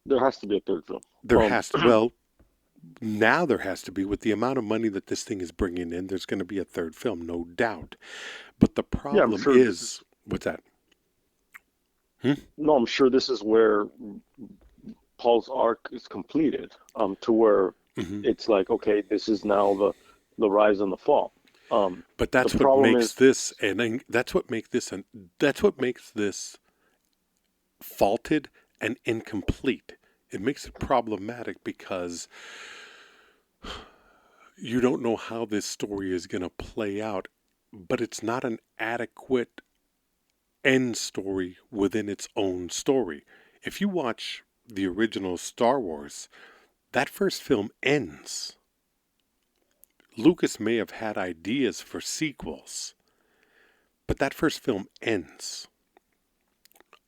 There has to be a third film. There has to, well, now there has to be. With the amount of money that this thing is bringing in, there's going to be a third film, no doubt. But the Yeah, I'm problem sure this is, is. what's that? Hmm? No, I'm sure this is where Paul's arc is completed. To where Hmm. it's like, okay, this is now the rise and the fall. But The that's what problem makes is, this, and that's what makes this, and that's what makes this faulted and incomplete. It makes it problematic because you don't know how this story is going to play out, but it's not an adequate end story within its own story. If you watch the original Star Wars, that first film ends. Lucas may have had ideas for sequels, but that first film ends.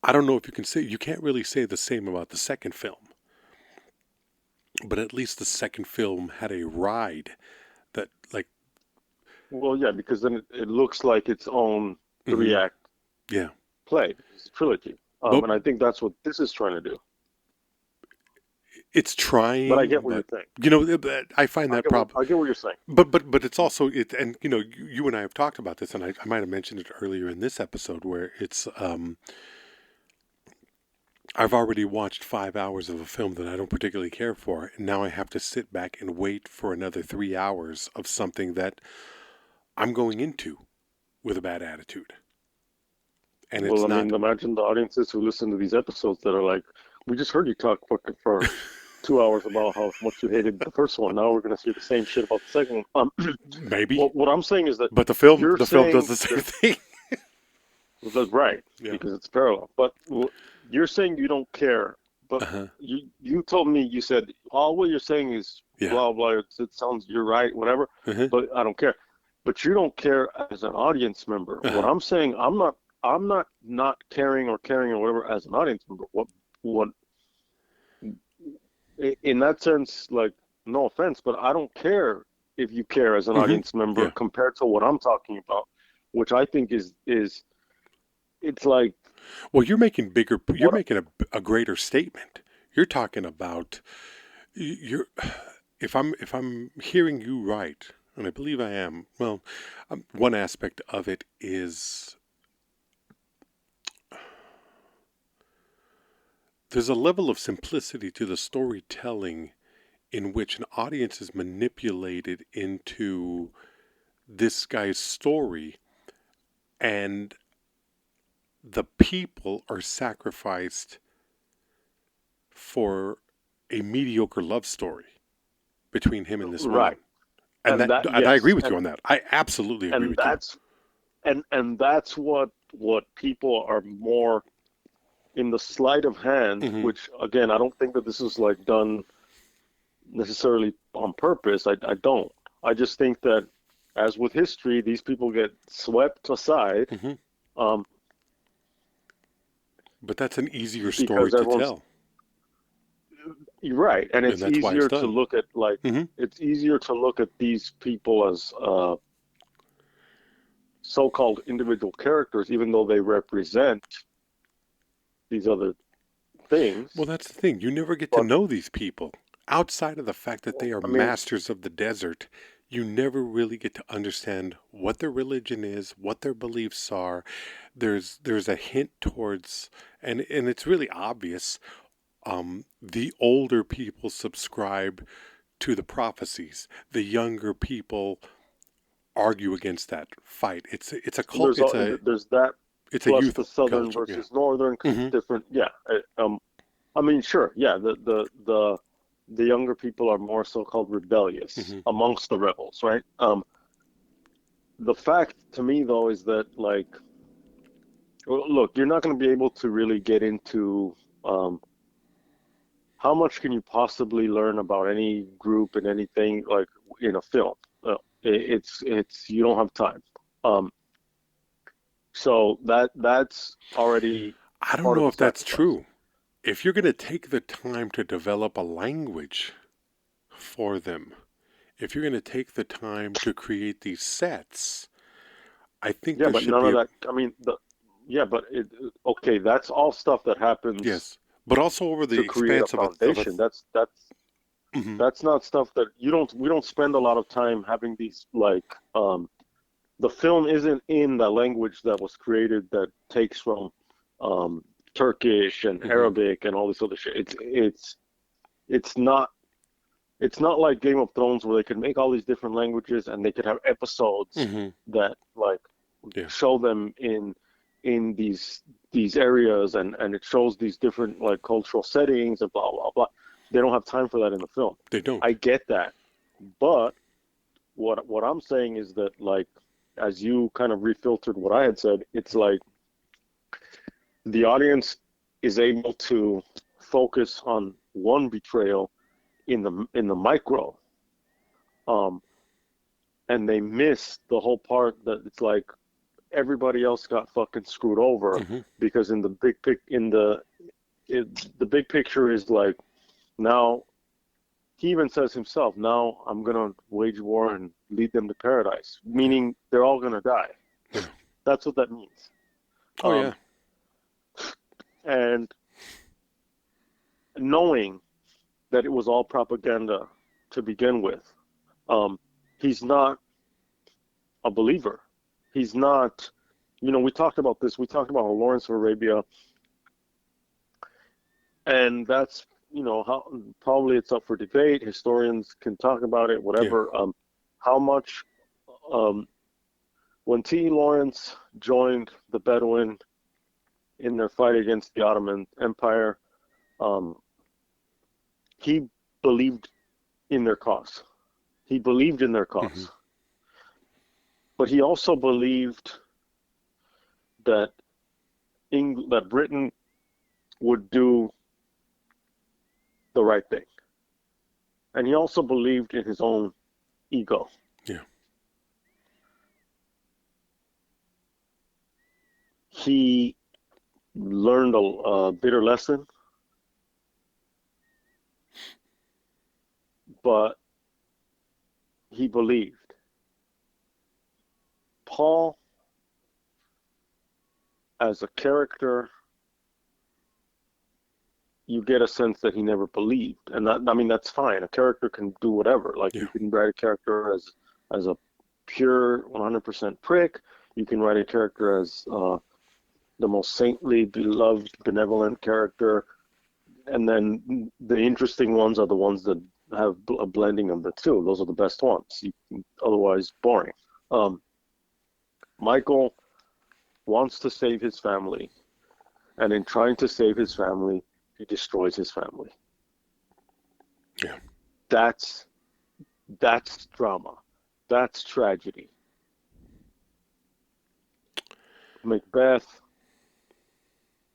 I don't know if you can say, you can't really say the same about the second film, but at least the second film had a ride that, like, well, yeah, because then it looks like its own hmm, three-act yeah. play. It's a trilogy. But And I think that's what this is trying to do. it's But I trying, get what you're but saying. I find that problem. I get what you're saying. But it's also it, and you and I have talked about this, and I might have mentioned it earlier in this episode where it's I've already watched 5 hours of a film that I don't particularly care for, and now I have to sit back and wait for another 3 hours of something that I'm going into with a bad attitude, and Well, it's I not. mean, imagine the audiences who listen to these episodes that are like, we just heard you talk fucking for 2 hours about how much you hated the first one. Now we're going to see the same shit about the second one. Maybe, What I'm saying is that but you're the film does saying the same that thing. that's right Yeah. because it's parallel. But you're saying you don't care. But Uh-huh. you told me you said all what you're saying is Yeah. blah blah. It sounds you're right, whatever. Uh-huh. But I don't care. But you don't care as an audience member. What Uh-huh. I'm saying, I'm not caring or caring or whatever as an audience member. What in that sense, like, no offense, but I don't care if you care as an Hmm. audience member Yeah. compared to what I'm talking about, which I think is it's like Well, you're making bigger. You're what making a greater statement. You're talking about you're. If I'm hearing you right, and I believe I am. Well, one aspect of it is there's a level of simplicity to the storytelling in which an audience is manipulated into this guy's story, and the people are sacrificed for a mediocre love story between him and this woman. right. And that And I agree yes, with you on that. I absolutely agree and with you. that's and that's what people are more in the sleight of hand, Hmm. which again, I don't think that this is like done necessarily on purpose. I don't. I just think that as with history, these people get swept aside Hmm. um, But that's an easier story because to everyone's tell, you're right, and and it's that's why it's easier to done. look at like Hmm. it's easier to look at these people as so-called individual characters, even though they represent these other Well, things. that's the thing. You never get to But know these people outside of the fact that they are I mean, masters of the desert. You never really get to understand what their religion is, what their beliefs are. There's a hint towards, and it's really obvious. The older people subscribe to the prophecies. The younger people argue against that fight. It's a cult. there's that It's a plus youth the southern culture. Yeah. versus northern because it's Hmm. different. Yeah, I mean, sure, yeah, the younger people are more so-called rebellious Hmm. amongst the rebels, right? The fact to me though is that like, well, look, you're not going to be able to really get into um, how much can you possibly learn about any group and anything like in a film? It's you don't have time. Um, so that's already I don't part of know the if that's sacrifice. true. If you're going to take the time to develop a language for them, if you're going to take the time to create these sets, I think Yeah, there but should none be of a that. I mean, yeah, but okay. That's all stuff that happens yes, but also over the to create a expanse of a foundation. mhm, That's not stuff that you don't. We don't spend a lot of time having these like. The film isn't in the language that was created that takes from um, Turkish and mhm, Arabic and all this other shit. It's not it's not like Game of Thrones where they could make all these different languages and they could have episodes mhm, that like yeah, show them in these areas and it shows these different like cultural settings and blah blah blah. They don't have time for that in the film. they don't. I get that, but what I'm saying is that like as you kind of refiltered what I had said, it's like the audience is able to focus on one betrayal in the micro, um, and they miss the whole part that it's like everybody else got fucking screwed over Hmm. because in the the big picture is like now he even says himself, now I'm gonna wage war and lead them to paradise, Yeah. meaning they're all gonna die. Yeah. That's what that means. Oh yeah. Um, and knowing that it was all propaganda to begin with, um, he's not a believer. He's not, we talked about this. We talked about Lawrence of Arabia, and that's, how probably it's up for debate. Historians can talk about it, Yeah. whatever. How much, um, when T. Lawrence joined the Bedouin in their fight against the Ottoman Empire, um, he believed in their cause. He believed in their Hmm. cause, but he also believed that that Britain would do the right thing, and he also believed in his own ego. Yeah. He learned a bitter lesson, but he believed. Paul, as a character, you get a sense that he never believed, and that, I mean, that's fine. A character can do whatever. Like Yeah. you can write a character as a pure 100% prick. You can write a character as the most saintly, beloved, benevolent character, and then the interesting ones are the ones that have a blending of the two. Those are the best ones. Otherwise, boring. Um, Michael wants to save his family, and in trying to save his family, he destroys his family. Yeah. That's that's drama. That's tragedy. Macbeth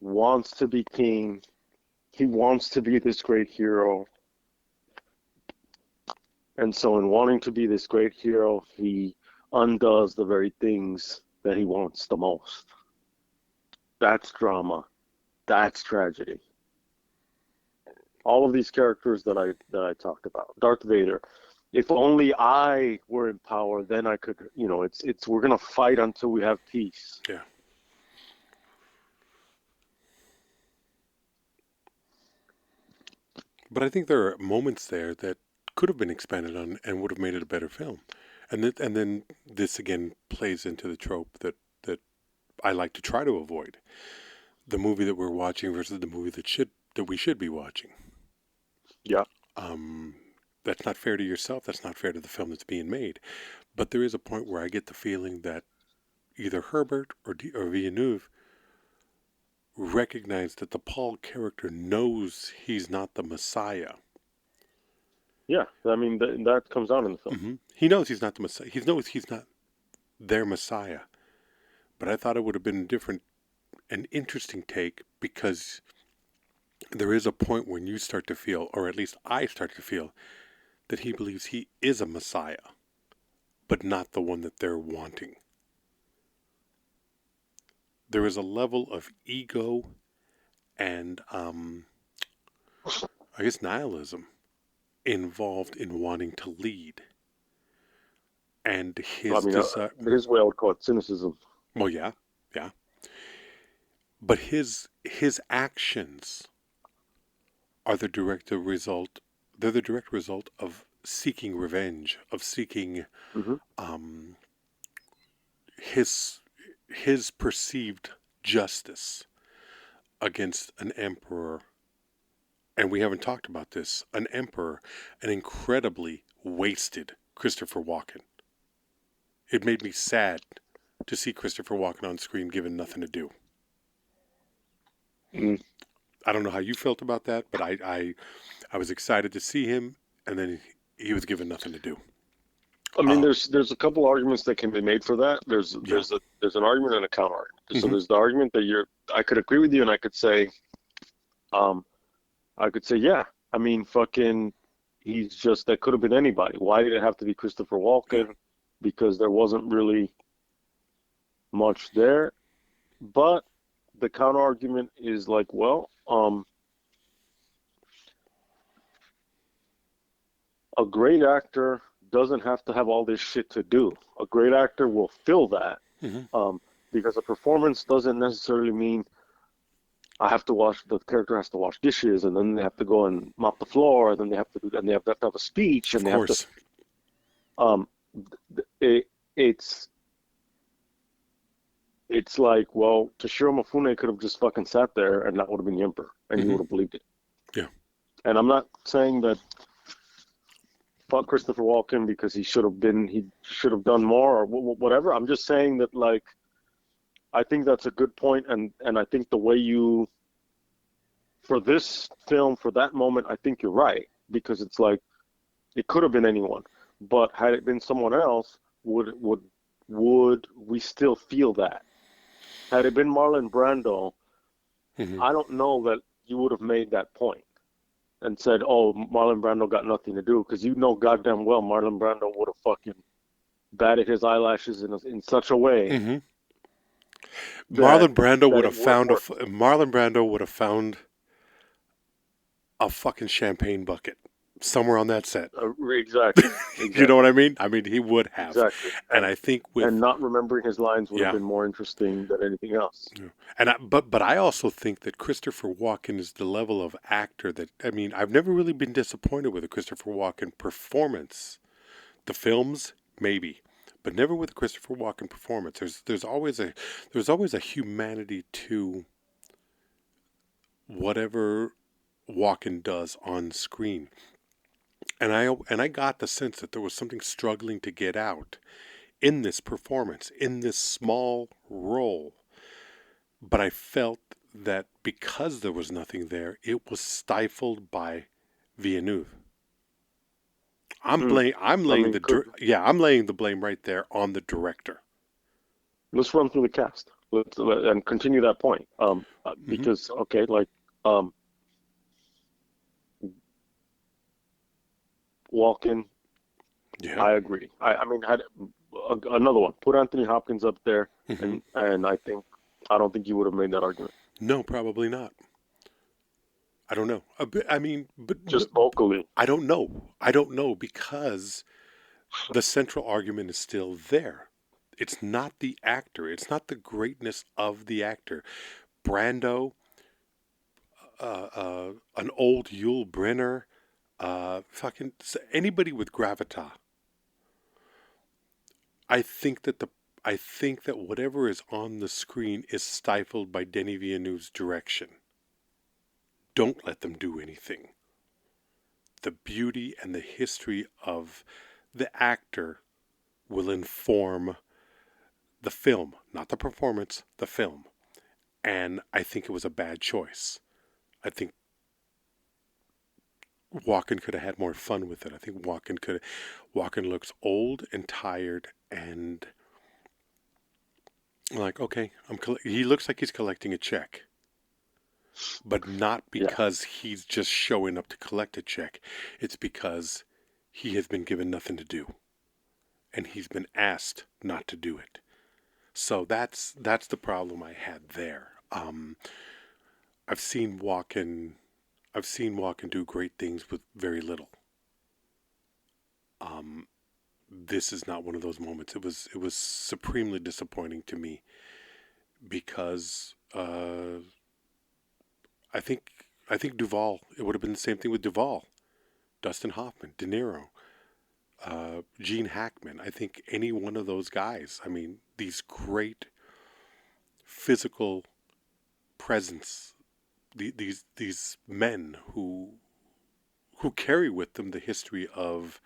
wants to be king. He wants to be this great hero. And so, in wanting to be this great hero, he undoes the very things that he wants the most. That's drama. That's tragedy. All of these characters that I talked about. Darth Vader. If only I were in power, then I could. It's we're gonna fight until we have peace. Yeah. But I think there are moments there that could have been expanded on and would have made it a better film. And then this again plays into the trope that I like to try to avoid. The movie that we're watching versus the movie that we should be watching. Yeah. Um, that's not fair to yourself. That's not fair to the film that's being made. But there is a point where I get the feeling that either Herbert or Villeneuve recognize that the Paul character knows he's not the Messiah. Yeah. I mean that comes out in the film. He knows he's not the Messiah. He knows he's not their Messiah. But I thought it would have been an interesting take because there is a point when you start to feel, or at least I start to feel, that he believes he is a Messiah, but not the one that they're wanting. There is a level of ego and I guess nihilism involved in wanting to lead, and I his mean, desire. his way I would call it cynicism. Well, yeah, yeah, but his actions are the direct result. They're the direct result of seeking revenge, of seeking Hmm. um, his his perceived justice against an emperor. And we haven't talked about this. An emperor, an incredibly wasted Christopher Walken. It made me sad to see Christopher Walken on screen given nothing to do. Mm. I don't know how you felt about that, but I was excited to see him, and then he was given nothing to do. I mean, Uh, there's a couple arguments that can be made for that. yeah. There's an argument and a counter argument. So Hmm. there's the argument that I could agree with you, and um, I could say, yeah. I mean, fucking, he's just that could have been anybody. Why did it have to be Christopher Yeah. Walken? Because there wasn't really much there. But the counter argument is like, well, a great actor doesn't have to have all this shit to do. A great actor will fill that, Hmm. um, because a performance doesn't necessarily mean the character has to wash dishes, and then they have to go and mop the floor, and then they have to have a speech, Of and they have to, course. um, it, it's, it's like, well, Toshiro Mifune could have just fucking sat there, and that would have been the emperor, and you Hmm. would have believed it. Yeah. And I'm not saying that fuck Christopher Walken because he should have done more or whatever. I'm just saying that, like, I think that's a good point, and I think the way you for this film for that moment, I think you're right because it's like it could have been anyone, but had it been someone else, would we still feel that? Had it been Marlon Brando, Hmm. I don't know that you would have made that point and said, "Oh, Marlon Brando got nothing to do," because you know goddamn well Marlon Brando would have fucking batted his eyelashes in such a way Hmm. that Would it have would have found worked. Marlon Brando would have found a fucking champagne bucket somewhere on that set. Exactly, You know what exactly, I mean? I mean, he would have. exactly, And I think and with not remembering his lines would have yeah. been more interesting than anything else. Yeah. But I also think that Christopher Walken is the level of actor that I mean I've never really been disappointed with a Christopher Walken performance. The films maybe, but never with a Christopher Walken performance. There's always a humanity to whatever Walken does on screen, and I got the sense that there was something struggling to get out in this performance in this small role. But I felt that because there was nothing there, it was stifled by Villeneuve. Mm. I'm I laying mean, I'm laying the blame right there on the director. let's run through the cast and continue that point. Hmm. Because okay, like, um, Walken, Yeah. I agree. I mean, had another one. Put Anthony Hopkins up there, Hmm. and I don't think you would have made that argument. No, probably not. I don't know. I mean, but no, Just vocally. I don't know. I don't know because the central argument is still there. It's not the actor. It's not the greatness of the actor. Brando, an old Yul Brynner, fucking anybody with gravitas. I think that the I think that whatever is on the screen is stifled by Denis Villeneuve's direction. Don't let them do anything. The beauty and the history of the actor will inform the film, not the performance, the film. And I think it was a bad choice. I think Walken could have had more fun with it. I think Walken looks old and tired and like okay, he looks like he's collecting a check, but not Yeah. because he's just showing up to collect a check. It's because he has been given nothing to do and he's been asked not to do it. So that's the problem I had there. I've seen Walken. I've seen Walken do great things with very little. Um, this is not one of those moments. It was supremely disappointing to me because I think I think Duvall. It would have been the same thing with Duvall, Dustin Hoffman, De Niro, Gene Hackman. I think any one of those guys. I mean, these great physical presence. These men who carry with them the history of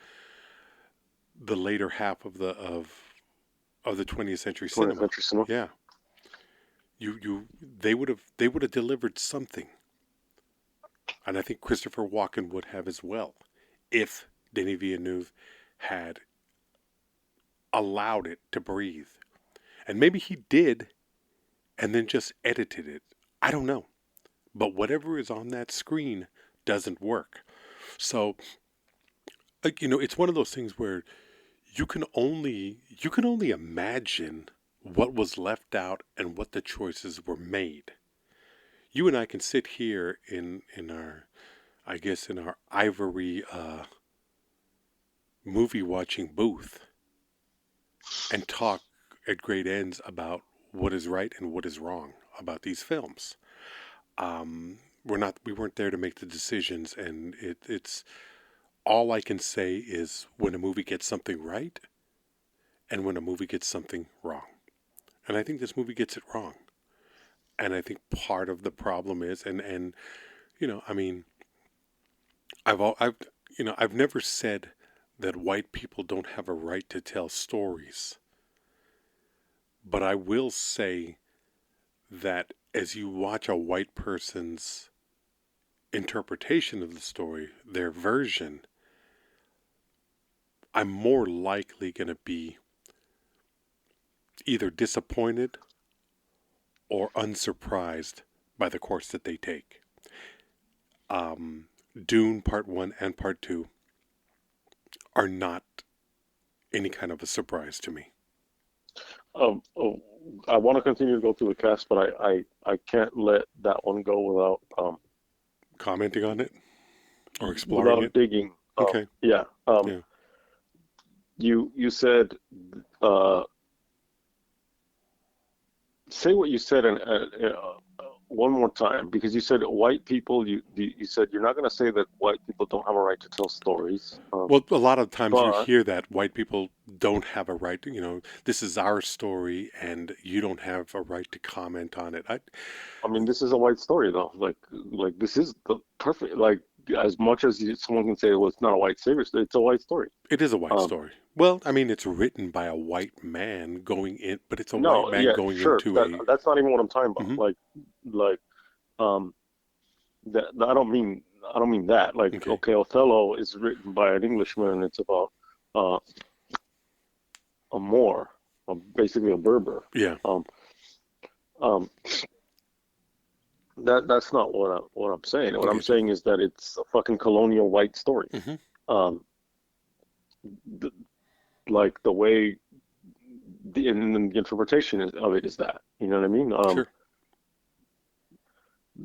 the later half of the 20th century 20th cinema. century cinema. Yeah, they would have delivered something, and I think Christopher Walken would have as well, if Denis Villeneuve had allowed it to breathe, and maybe he did, and then just edited it. I don't know, but whatever is on that screen doesn't work. So, it's one of those things where you can only imagine what was left out and what the choices were made. You and I can sit here in our, I guess, in our ivory movie watching booth and talk at great ends about what is right and what is wrong about these films. We weren't there to make the decisions, and it's all I can say is when a movie gets something right and when a movie gets something wrong. And I think this movie gets it wrong. And I think part of the problem is, and I mean, I've never said that white people don't have a right to tell stories. But I will say that as you watch a white person's interpretation of the story, their version, I'm more likely going to be either disappointed or unsurprised by the course that they take. Dune Part 1 and Part 2 are not any kind of a surprise to me. Oh, I want to continue to go through the cast, but I can't let that one go without Commenting on it or exploring without it? digging. Okay. Yeah. Yeah. You said say what you said and one more time, because you said white people. You said you're not going to say that white people don't have a right to tell stories. Well, a lot of times you But hear that white people don't have a right to, this is our story and you don't have a right to comment on it. I mean, this is a white story though. Like this is the perfect. Like as much as someone can say, well, it's not a white savior story, it's a white story. It is a white Um, story. Well, I mean, it's written by a white man going in, but it's a white no, man yeah, going sure. into That's not even what I'm talking about. Mhm. Like um, that. I don't mean that. Like, Okay. okay, Othello is written by an Englishman, and it's about uh, a Moor, basically a Berber. Yeah. Um, um, that's not what I'm saying. What I'm Okay. saying is that it's a fucking colonial white story. Hmm. Um, th like the way and the interpretation of it is that, you know what I mean? Sure.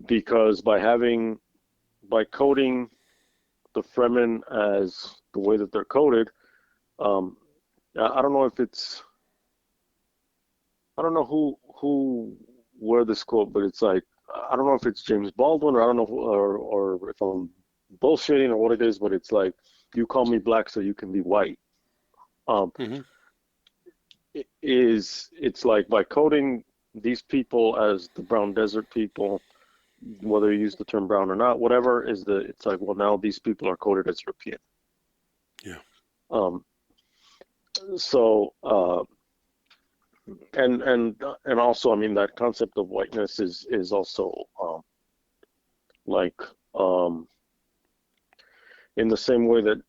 Because by coding the Fremen as the way that they're coded, um, I don't know if it's I don't know who where this quote, but it's like I don't know if it's James Baldwin or I don't know or if I'm bullshitting or what it is, but it's like you call me black so you can be white. Um, Hmm. it's like by coding these people as the brown desert people, whether you use the term brown or not, whatever is it's like, well, now these people are coded as European. Yeah. Um, so and also, I mean, that concept of whiteness is also like um, in the same way that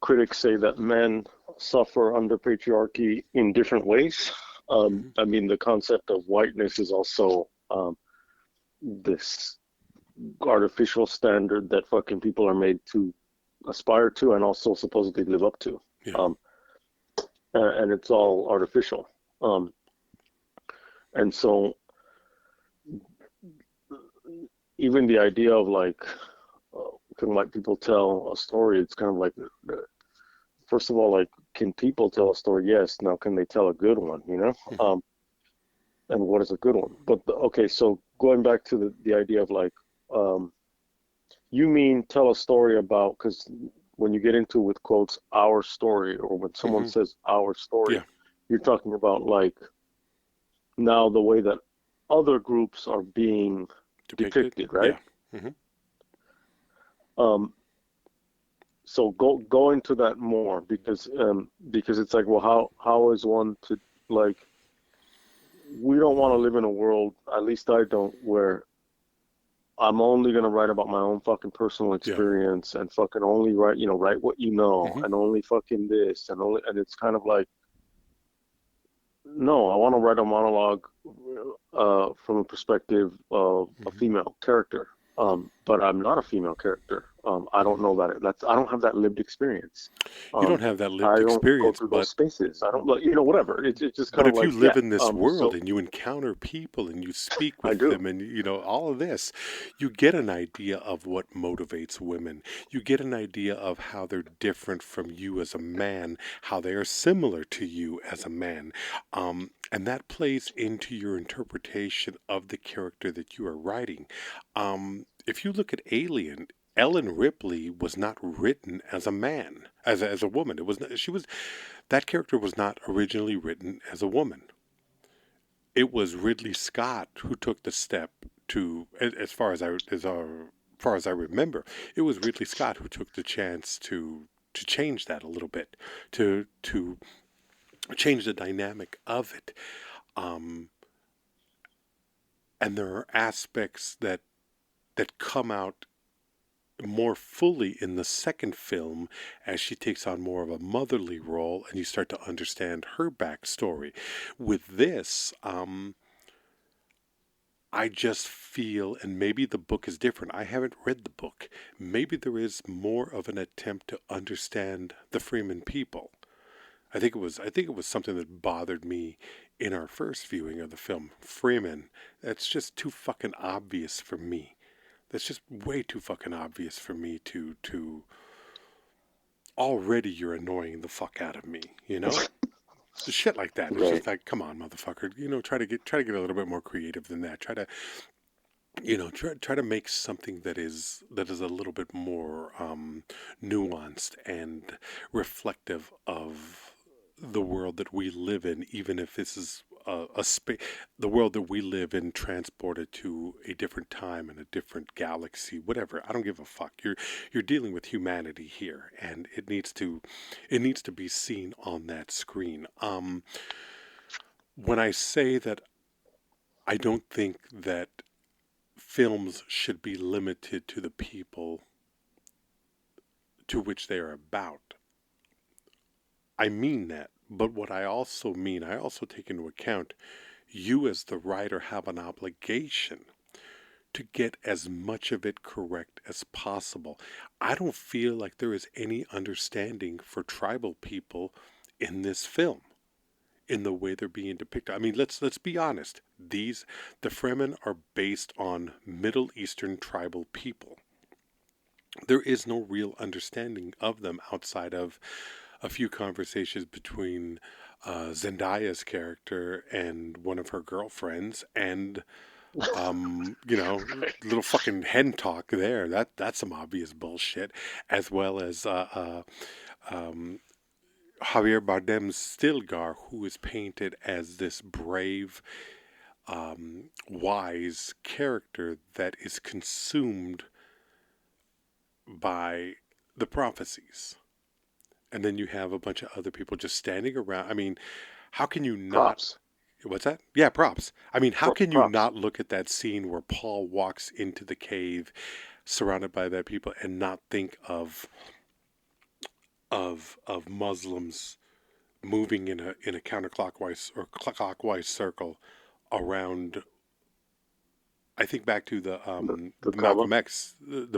critics say that men suffer under patriarchy in different ways. Hmm. I mean, the concept of whiteness is also this artificial standard that fucking people are made to aspire to and also supposedly live up to. Yeah. Um, and it's all artificial. And so even the idea of like, can white people tell a story? It's kind of like, first of all, like, can people tell a story? Yes. Now, can they tell a good one? Mhm. And what is a good one? But okay, so going back to the idea of like, um, you mean tell a story about, because when you get into with quotes our story, or when someone Mhm. says our story, Yeah. you're talking about like now the way that other groups are being Depicted. depicted, right? Yeah. Mhm. Um, so go into that more, because it's like, well, how is one to, like, we don't want to live in a world, at least I don't, where I'm only gonna write about my own fucking personal Yeah. experience, and fucking only write, write what you know, Mhm. and only fucking this, and it's kind of like, no, I want to write a monologue from a perspective of a Mhm. female character. But I'm not a female character. I don't Mhm. know that. I don't have that lived experience. You don't Um, have that I lived don't go experience, through those but spaces. I don't, like, whatever. It's just kind But of if you like, live yeah. in this world So and you encounter people and you speak I with do. them and all of this, you get an idea of what motivates women. You get an idea of how they're different from you as a man, how they are similar to you as a man. And that plays into your interpretation of the character that you are writing. If you look at Alien, Ellen Ripley was not written as a man, as a woman. It was not, she was that character was not originally written as a woman. It was Ridley Scott who took the step to, far as I remember, it was Ridley Scott who took the chance to change that a little bit, to change the dynamic of it. Um, and there are aspects that come out more fully in the second film as she takes on more of a motherly role and you start to understand her backstory. With this, I just feel, and maybe the book is different. I haven't read the book. Maybe there is more of an attempt to understand the Freeman people. I think it was something that bothered me in our first viewing of the film. Freeman. That's just too fucking obvious for me. That's just way too fucking obvious for me to already you're annoying the fuck out of me, you know? Shit like that. It's Right. just like, come on, motherfucker. Try to get a little bit more creative than that. Try to make something that is a little bit more nuanced and reflective of the world that we live in, even if this is a space, the world that we live in transported to a different time and a different galaxy, whatever. I don't give a fuck. You're dealing with humanity here, and it needs to be seen on that screen. When I say that I don't think that films should be limited to the people to which they are about, I mean that. But what I also mean, I also take into account you as the writer have an obligation to get as much of it correct as possible. I don't feel like there is any understanding for tribal people in this film in the way they're being depicted. I mean, let's be honest. The Fremen are based on Middle Eastern tribal people. There is no real understanding of them outside of a few conversations between Zendaya's character and one of her girlfriends, and little fucking hen talk there. That's some obvious bullshit, as well as um, Javier Bardem's Stilgar, who is painted as this brave, wise character that is consumed by the prophecies. And then you have a bunch of other people just standing around. I mean, how can you not? Props. What's that? Yeah, props. I mean, how can you Props. not look at that scene where Paul walks into the cave surrounded by that people and not think of Muslims moving in a counterclockwise or clockwise circle around? I think back to The the Kaaba.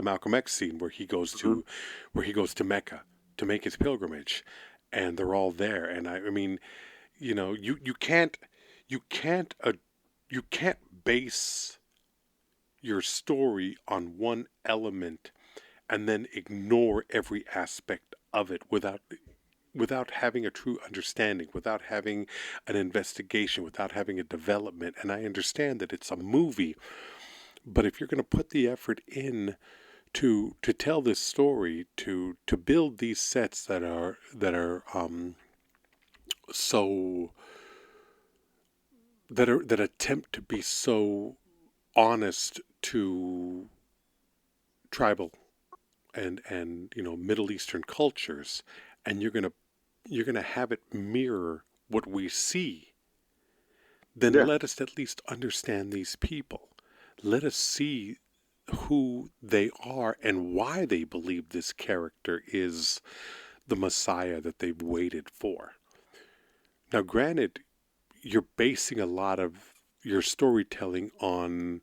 Malcolm X scene where Hmm. he goes to Mecca to make his pilgrimage, and they're all there. And I mean, you can't you can't base your story on one element and then ignore every aspect of it without having a true understanding, without having an investigation, without having a development. And I understand that it's a movie, but if you're going to put the effort in to tell this story, to build these sets that so that attempt to be so honest to tribal and Middle Eastern cultures, and you're gonna have it mirror what we see, then Yeah. let us at least understand these people. Let us see who they are and why they believe this character is the Messiah that they've waited for. Now, granted, you're basing a lot of your storytelling on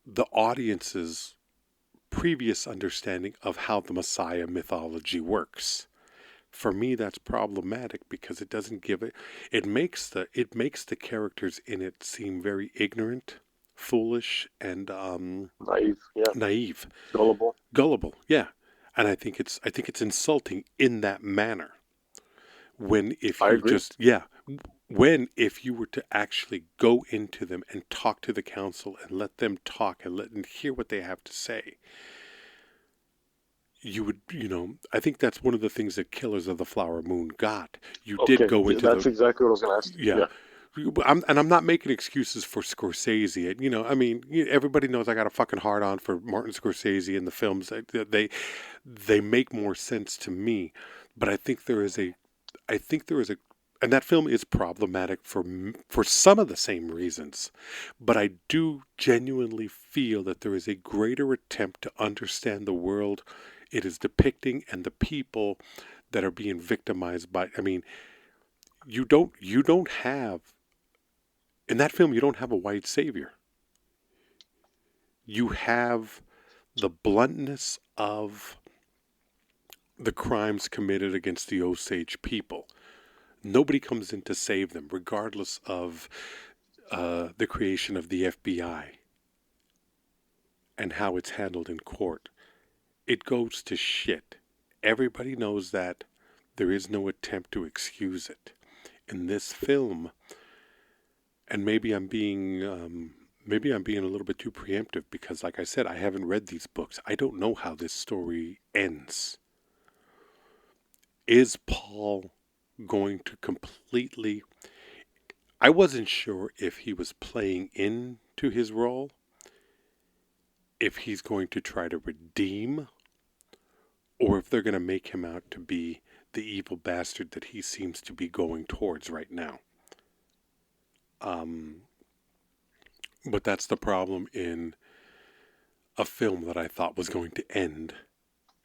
the audience's previous understanding of how the Messiah mythology works. For me, that's problematic because it doesn't give it. It makes the characters in it seem very ignorant, foolish, and Naive. Yeah. naive, Gullible. gullible. Yeah, and I think it's insulting in that manner. When if I you agree. just yeah, when if you were to actually go into them and talk to the council and let them talk and let them hear what they have to say, I think that's one of the things that Killers of the Flower Moon got. You did Okay, go into that's the, exactly what I was going to ask you. yeah. Yeah. I'm not making excuses for Scorsese. I mean, everybody knows I got a fucking hard on for Martin Scorsese and the films. They make more sense to me, but I think there is a, and that film is problematic for some of the same reasons. But I do genuinely feel that there is a greater attempt to understand the world it is depicting and the people that are being victimized by. I mean, you don't have in that film, you don't have a white savior. You have the bluntness of the crimes committed against the Osage people. Nobody comes in to save them, regardless of the creation of the FBI and how it's handled in court. It goes to shit. Everybody knows that. There is no attempt to excuse it. In this film, and maybe I'm being a little bit too preemptive because, like I said, I haven't read these books. I don't know how this story ends. Is Paul going to completely? I wasn't sure if he was playing into his role, if he's going to try to redeem, or if they're going to make him out to be the evil bastard that he seems to be going towards right now. Um, but that's the problem in a film that I thought was going to end,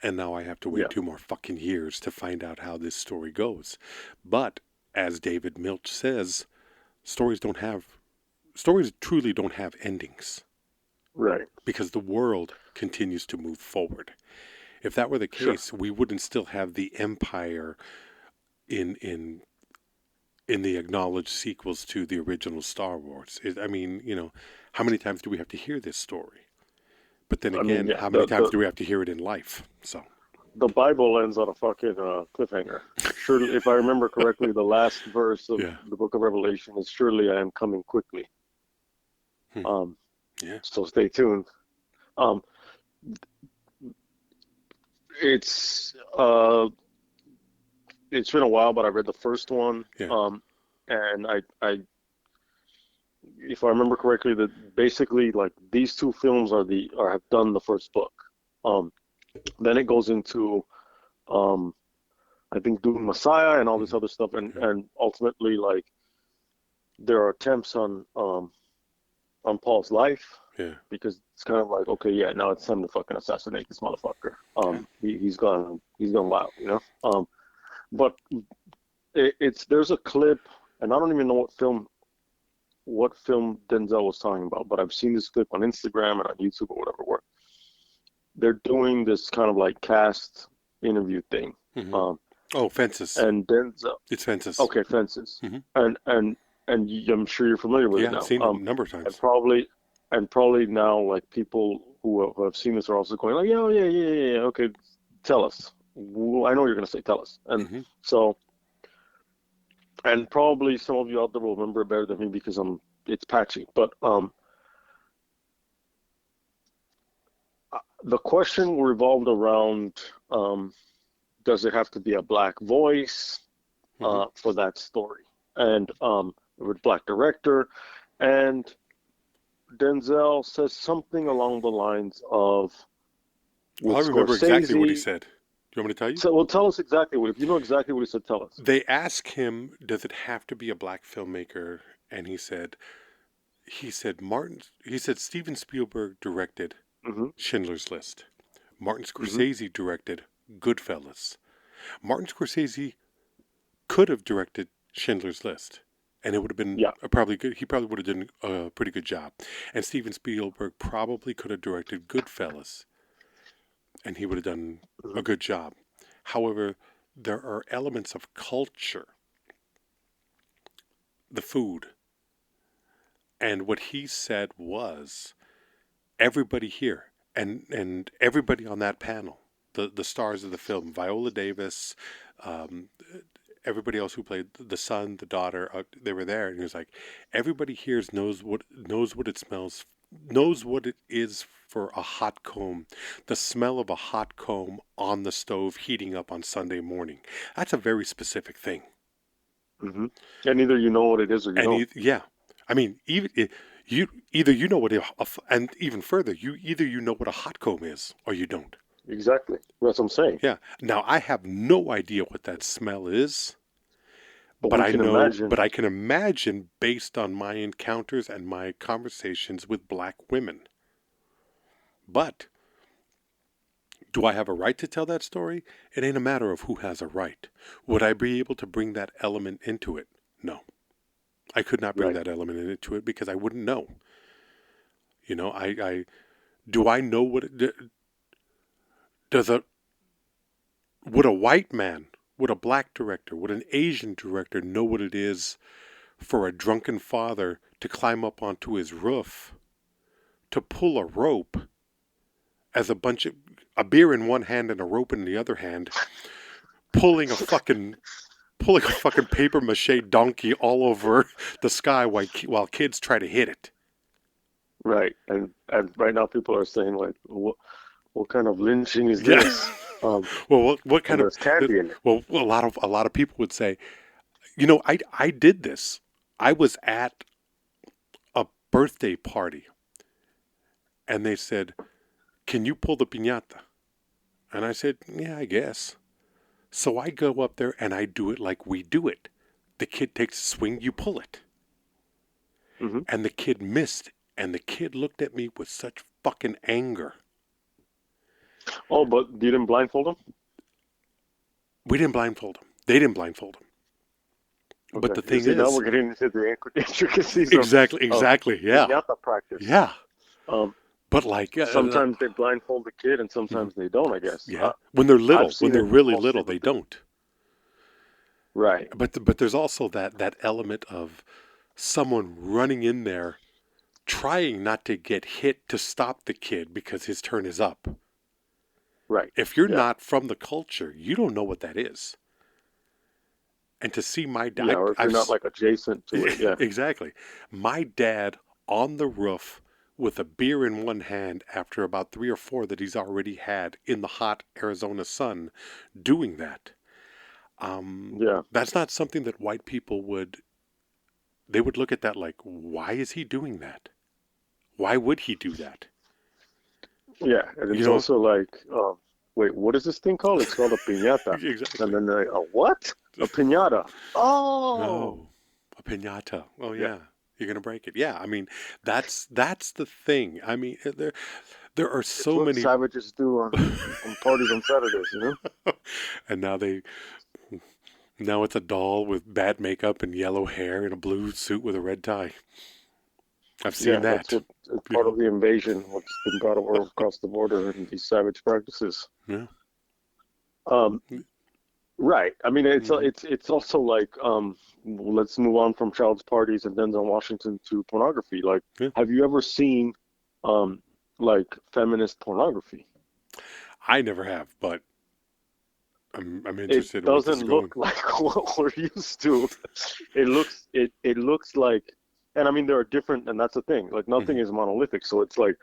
and now I have to wait Yeah. 2 more fucking years to find out how this story goes. But as David Milch says, stories don't have stories truly don't have endings Right. because the world continues to move forward. If that were the Sure. case, we wouldn't still have the Empire in the acknowledged sequels to the original Star Wars. I mean, how many times do we have to hear this story? But then I mean, again, yeah. how many times do we have to hear it in life? So, The Bible ends on a fucking cliffhanger. Surely, if I remember correctly, the last verse of yeah. the book of Revelation is "Surely I am coming quickly." Hmm. Um, Yeah. so stay tuned. Um, it's uh, it's been a while, but I read the first one. Yeah. And if I remember correctly, that basically like these two films are have done the first book. Um, then it goes into um, I think Dune Messiah and all this Mhm. other stuff, and Yeah. and ultimately like there are attempts on Paul's life Yeah. because it's kind of like okay, yeah, now it's time to fucking assassinate this motherfucker. Yeah. He's gone wild, you know. But it's there's a clip, and I don't even know what film Denzel was talking about, but I've seen this clip on Instagram and on YouTube or whatever, where they're doing this kind of like cast interview thing. Hmm. Um, Oh, fences. and Denzel, It's fences. okay, fences, Hmm. and I'm sure you're familiar with it Yeah, I've now. seen it a number of And times. probably. and probably now like people who have seen this are also going like, yeah, oh, yeah, okay, tell us. I know you're gonna say tell us, and Hmm. so and probably some of you out there will remember it better than me because it's patchy. But the question revolved around does it have to be a black voice Hmm. for that story, and with black director, and Denzel says something along the lines of Well, with I remember exactly what he Scorsese. said. Do you want me to tell you? So, well, tell us exactly what. If you know exactly what he said, tell us. They asked him, "Does it have to be a black filmmaker?" And he said Steven Spielberg directed Hmm. Schindler's List. Martin Hmm. Scorsese directed Goodfellas. Martin Scorsese could have directed Schindler's List, and it would have been Yeah. probably good. He probably would have done a pretty good job. And Steven Spielberg probably could have directed Goodfellas, and he would have done Hmm. a good job. However, there are elements of culture, the food, and what he said was everybody here and everybody on that panel, the stars of the film, Viola Davis, um, everybody else who played the son, the daughter, they were there, and he was like, everybody here knows what it smells, knows what it is for a hot comb, the smell of a hot comb on the stove heating up on Sunday morning. That's a very specific thing, Hmm. And either you know what it is or you and don't. yeah, I mean you either you know what and even further, you know what a hot comb is or you don't. Exactly. That's what I'm saying. Yeah. Now I have no idea what that smell is. But But we I can know, but imagine. I can imagine based on my encounters and my conversations with black women. But do I have a right to tell that story? It ain't a matter of who has a right. Would I be able to bring that element into it? No. I could not bring Right. that element into it because I wouldn't know. You know, I do I know what it, does a would a white man, would a black director, would an Asian director know what it is for a drunken father to climb up onto his roof to pull a rope as a beer in one hand and a rope in the other hand, pulling a fucking paper mache donkey all over the sky while kids try to hit it. Right. And right now people are saying like, what kind of lynching is Yeah. this? Well, what And kind of there's candy in it. well, a lot of people would say, you know, I did this. I was at a birthday party, and they said, "Can you pull the piñata?" And I said, "Yeah, I guess." So I go up there and I do it like we do it. The kid takes a swing, you pull it. Hmm. And the kid missed. And the kid looked at me with such fucking anger. Oh, but you didn't blindfold them? We didn't blindfold him. They didn't blindfold him. But Okay. the You thing see, now is, we're getting into the intricacies of exactly, yeah, piñata practice. yeah. Um, But like, Sometimes they blindfold the kid, and mhm, sometimes they don't. I guess. yeah, when they're I've little, when seen they're it really mostly little, with they the don't. right. But there's also that element of someone running in there, trying not to get hit to stop the kid because his turn is up. Right. If you're Yeah. not from the culture, you don't know what that is. And to see my Yeah. dad, Or if you're not like adjacent to it. Yeah. exactly, my dad on the roof with a beer in one hand after about 3 or 4 that he's already had in the hot Arizona sun, doing that. Um, Yeah. that's not something that white people they would look at that like, why is he doing that? Why would he do that? Yeah. And You it's know, also like, wait, what is this thing called? It's called a piñata. And exactly. then they're like, a what? A piñata. Oh. Oh, a pinata. Oh Yeah. yeah, you're gonna break it. Yeah, I mean that's the thing. I mean there are It's so what many, savages do on parties on Saturdays, you know? and now it's a doll with bad makeup and yellow hair and a blue suit with a red tie. I've seen Yeah, that's that. what You part know. of the invasion, what's been brought over across the border and these savage practices. Yeah. Um, right. I mean, Hmm. it's also like let's move on from child's parties and Denzel Washington to pornography. Like, Yeah. have you ever seen? like feminist pornography. I never have, but I'm It interested in where this doesn't is look going. like what we're used to. It looks like, and I mean there are different, and that's the thing. Like nothing Hmm. is monolithic, so it's like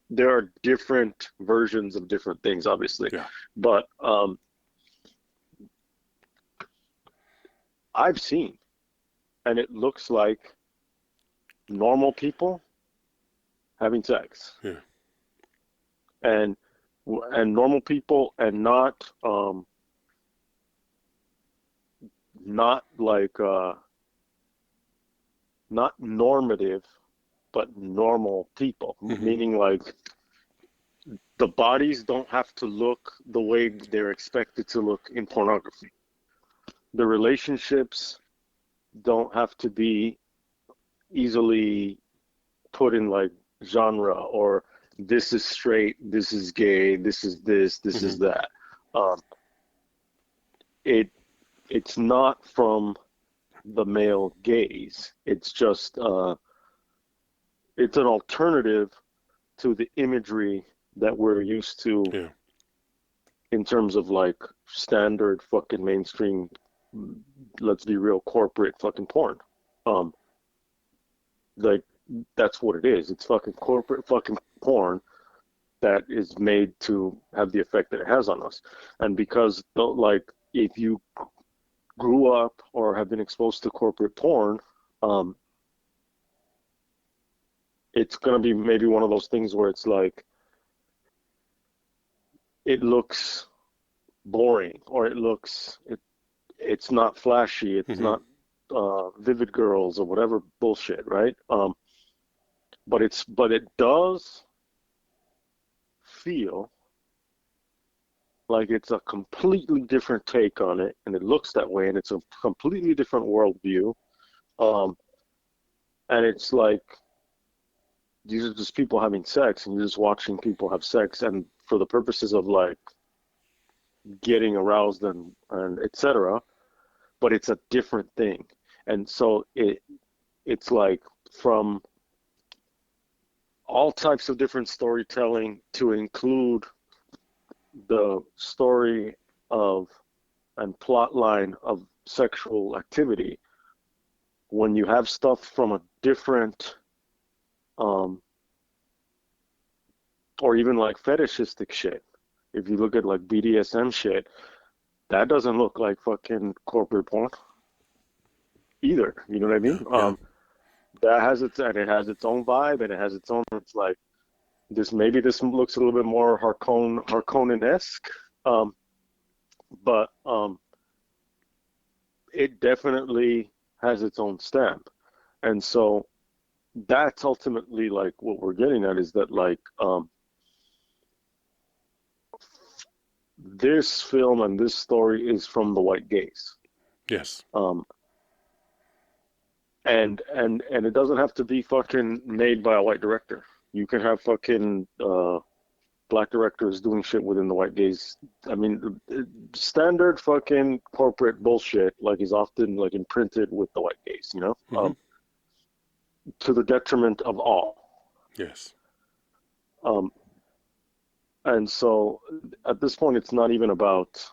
there are different versions of different things, obviously. Yeah. But I've seen, and it looks like normal people having sex, Yeah. and and normal people, and not like not normative, but normal people, Hmm. meaning like the bodies don't have to look the way they're expected to look in pornography. The relationships don't have to be easily put in like genre or this is straight, this is gay, this is this, this Hmm. is that. Um, it it's not from the male gaze. It's just it's an alternative to the imagery that we're used to Yeah. in terms of like standard fucking mainstream, let's be real, corporate fucking porn. Um, like that's what it is. It's fucking corporate fucking porn that is made to have the effect that it has on us. And because like if you grew up or have been exposed to corporate porn, um, it's gonna be maybe one of those things where it's like it looks boring or it's not flashy, it's Hmm. not vivid girls or whatever bullshit, right? But it does feel like it's a completely different take on it, and it looks that way, and it's a completely different worldview. Um, and it's like these are just people having sex, and you're just watching people have sex, and for the purposes of like getting aroused and etc. But it's a different thing, and so it's like from all types of different storytelling to include the story of and plot line of sexual activity. When you have stuff from a different um or even like fetishistic shit, if you look at like BDSM shit, that doesn't look like fucking corporate porn either, you know what I Yeah. mean? Yeah. That has its, and it has its own vibe, and it has its own, it's like this looks a little bit more Harkonnen-esque, um but it definitely has its own stamp. And so that's ultimately like what we're getting at, is that like this film and this story is from the white gaze. Yes. Um, and it doesn't have to be fucking made by a white director. You can have fucking black directors doing shit within the white gaze. I mean, standard fucking corporate bullshit like is often like imprinted with the white gaze, Hmm. to the detriment of all. Yes. Um, and so at this point, it's not even about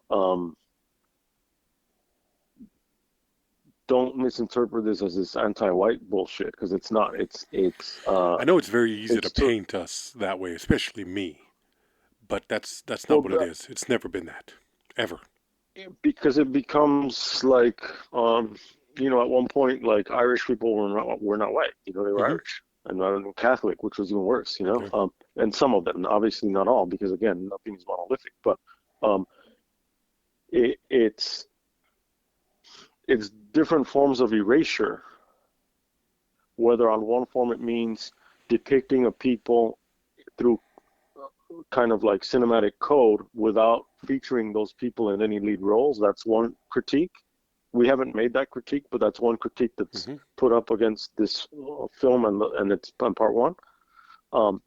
don't misinterpret this as this anti-white bullshit, because it's not. I know it's very easy to It's to paint us that way, especially me, but that's not well what it is. It's never been that, ever. because it becomes like at one point like Irish people were not white. They were Hmm. Irish and not Catholic, which was even worse. Yeah. And some of them, obviously not all, because again, nothing is monolithic. But um, it's different forms of erasure. Whether on one form it means depicting a people through kind of like cinematic code without featuring those people in any lead roles. That's one critique. We haven't made that critique, but that's one critique that's Hmm. put up against this film and it's on part one, um,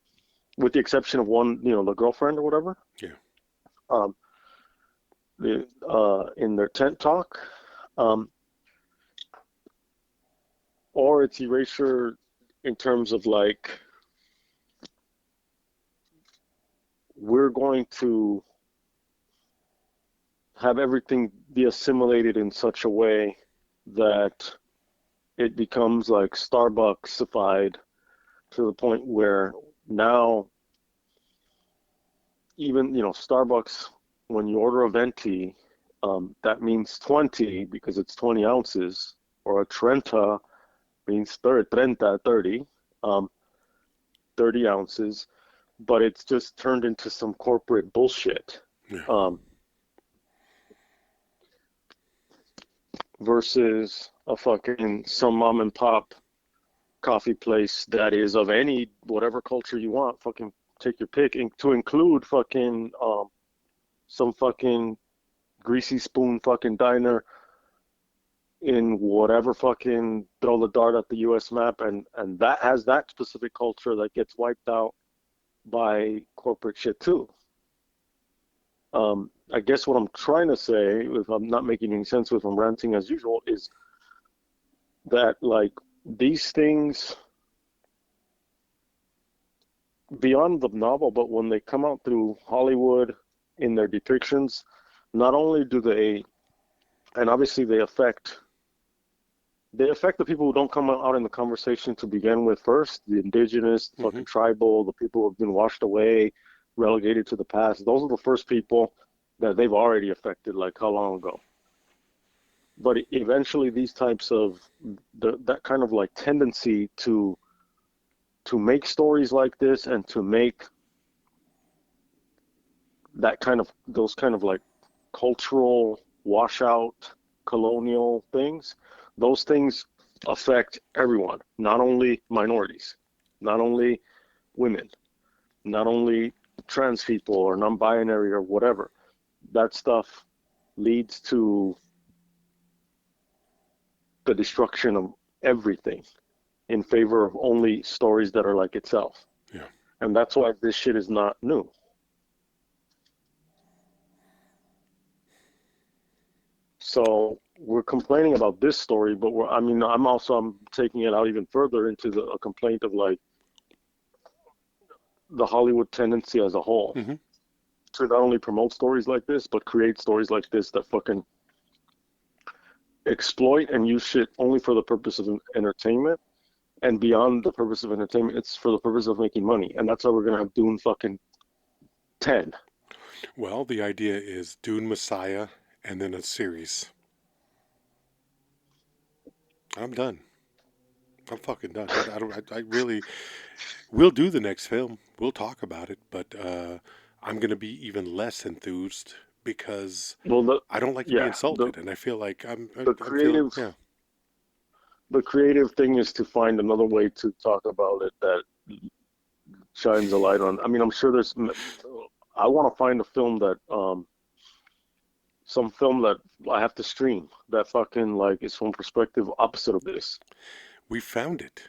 with the exception of one, the girlfriend or whatever, Yeah. um, in their tent talk, um, or it's erasure in terms of like we're going to have everything be assimilated in such a way that it becomes like Starbucksified to the point where now even, Starbucks, when you order a venti, that means 20 because it's 20 ounces, or a Trenta means 30, 30 ounces, but it's just turned into some corporate bullshit. Yeah. Versus a fucking some mom and pop coffee place that is of any whatever culture you want. Fucking take your pick, and to include fucking some fucking greasy spoon fucking diner in whatever fucking throw the dart at the U.S. map, and that has that specific culture that gets wiped out by corporate shit too. I guess what I'm trying to say, if I'm not making any sense, if I'm ranting as usual, is that like these things beyond the novel, but when they come out through Hollywood in their depictions, not only do they, and obviously they affect the people who don't come out in the conversation to begin with first, the indigenous, fucking tribal, the people who have been washed away, relegated to the past. Those are the first people that they've already affected, like how long ago? But eventually these types of, that kind of like tendency to make stories like this and to make those kind of like cultural washout colonial things, those things affect everyone, not only minorities, not only women, not only trans people or non-binary or whatever. That stuff leads to the destruction of everything in favor of only stories that are like itself. Yeah. And that's why this shit is not new. So we're complaining about this story, but I'm taking it out even further into a complaint of like the Hollywood tendency as a whole to not only promote stories like this, but create stories like this that fucking exploit and use shit only for the purpose of entertainment, and beyond the purpose of entertainment, it's for the purpose of making money. And that's how we're gonna have Dune fucking 10. Well, the idea is Dune Messiah and then a series. I'm done. I'm fucking done. I really, we'll do the next film. We'll talk about it, but I'm going to be even less enthused because Well, I don't like to be insulted, and I feel like the I'm feeling, creative yeah. the creative thing is to find another way to talk about it that shines a light on. I mean, I'm sure there's. I want to find a film that, some film that I have to stream that fucking like is from perspective opposite of this. We found it.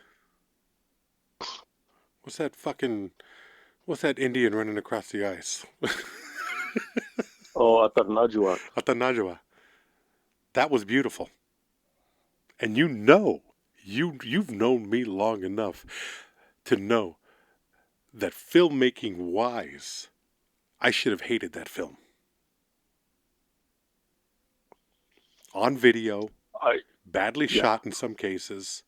What's that Indian running across the ice? Oh, Atarnajuat. Atanajwa. That was beautiful. And you've known me long enough to know that filmmaking wise, I should have hated that film. On video, badly shot in some cases,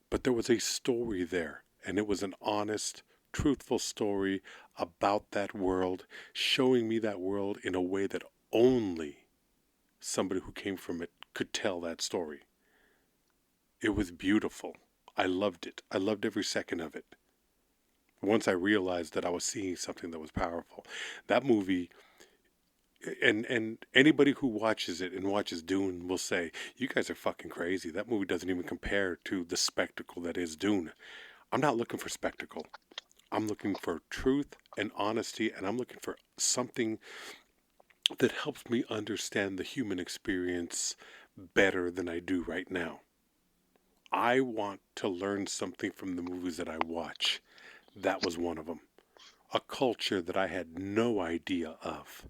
but there was a story there, and it was an honest, truthful story about that world, showing me that world in a way that only somebody who came from it could tell that story. It was beautiful. I loved it. I loved every second of it. Once I realized that I was seeing something that was powerful. That movie, and anybody who watches it and watches Dune will say, you guys are fucking crazy. That movie doesn't even compare to the spectacle that is Dune. I'm not looking for spectacle. I'm looking for truth and honesty, and I'm looking for something that helps me understand the human experience better than I do right now. I want to learn something from the movies that I watch. That was one of them. A culture that I had no idea of,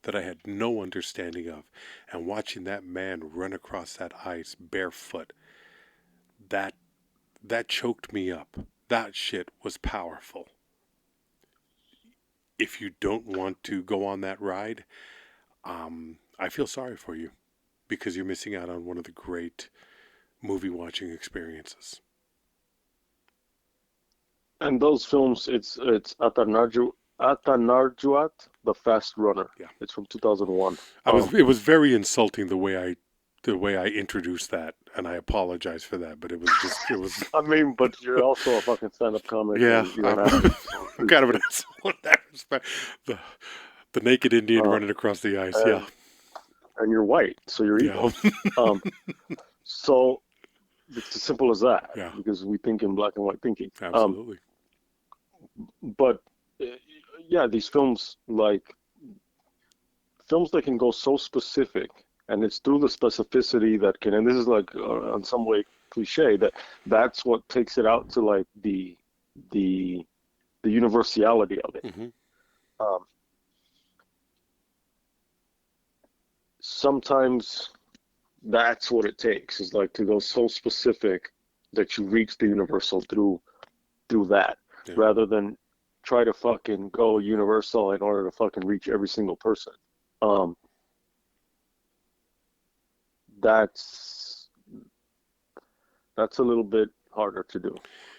that I had no understanding of. And watching that man run across that ice barefoot, that choked me up. That shit was powerful. if you don't want to go on that ride, I feel sorry for you because you're missing out on one of the great movie watching experiences. And those films, it's Atanarjuat, The Fast Runner. Yeah, It's from 2001. it was very insulting the way I introduced that, and I apologize for that. But it was. I mean, but you're also a fucking stand-up comic, Yeah, and you're an asshole. So I'm kind of an asshole in that respect. The the naked Indian running across the ice. and, Yeah, and you're white, so you're yeah, evil. Um, so it's as simple as that, yeah, because we think in black and white thinking. absolutely. But uh, yeah, these films, like films that can go so specific, and it's through the specificity that can, and this is like in some way cliche, that's what takes it out to like the the universality of it. Hmm. Um, Sometimes that's what it takes, is like to go so specific that you reach the universal through that, Yeah. rather than try to fucking go universal in order to fucking reach every single person. Um, that's that's a little bit harder to do.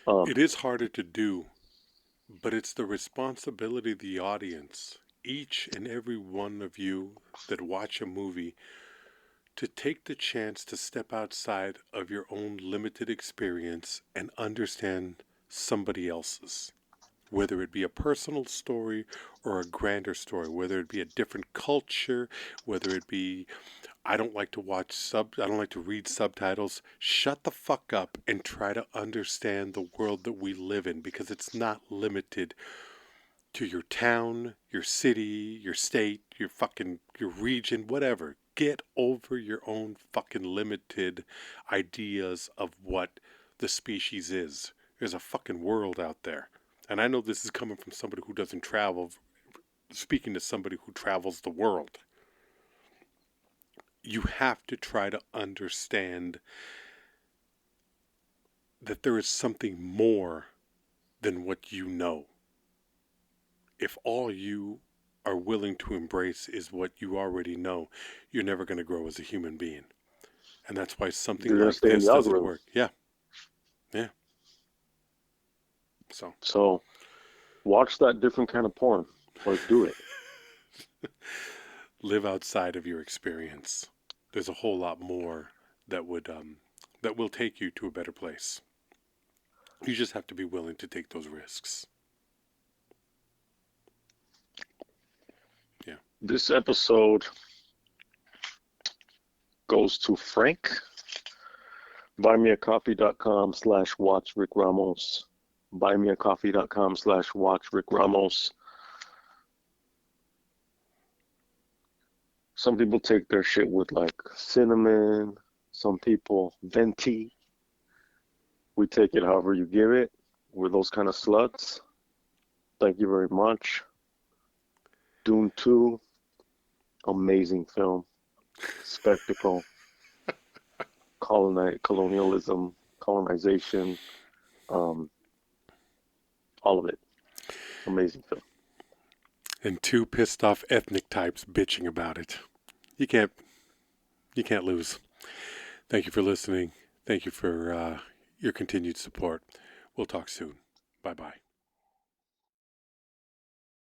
Um, It is harder to do, but it's the responsibility of the audience, each and every one of you that watch a movie, to take the chance to step outside of your own limited experience and understand somebody else's. Whether it be a personal story or a grander story, whether it be a different culture, whether it be I don't like to read subtitles. Shut the fuck up and try to understand the world that we live in, because it's not limited to your town, your city, your state, your region, whatever. Get over your own fucking limited ideas of what the species is. There's a fucking world out there. And I know this is coming from somebody who doesn't travel, speaking to somebody who travels the world. You have to try to understand that there is something more than what you know. If all you are willing to embrace is what you already know, you're never going to grow as a human being. And that's why something you're gonna like stay in this the doesn't algorithm. work. Yeah, yeah. So So watch that different kind of porn, or do it. live outside of your experience. There's a whole lot more that will take you to a better place. You just have to be willing to take those risks. Yeah. This episode goes to Frank. Buymeacoffee.com/watch RickRamos. Buymeacoffee.com/watch RickRamos. Some people take their shit with like cinnamon. Some people venti. We take it however you give it. We're those kind of sluts. Thank you very much. Dune 2, amazing film. Spectacle. Colonialism, colonization, all of it. Amazing film. And two pissed off ethnic types bitching about it. You can't lose. Thank you for listening. Thank you for your continued support. We'll talk soon. Bye bye.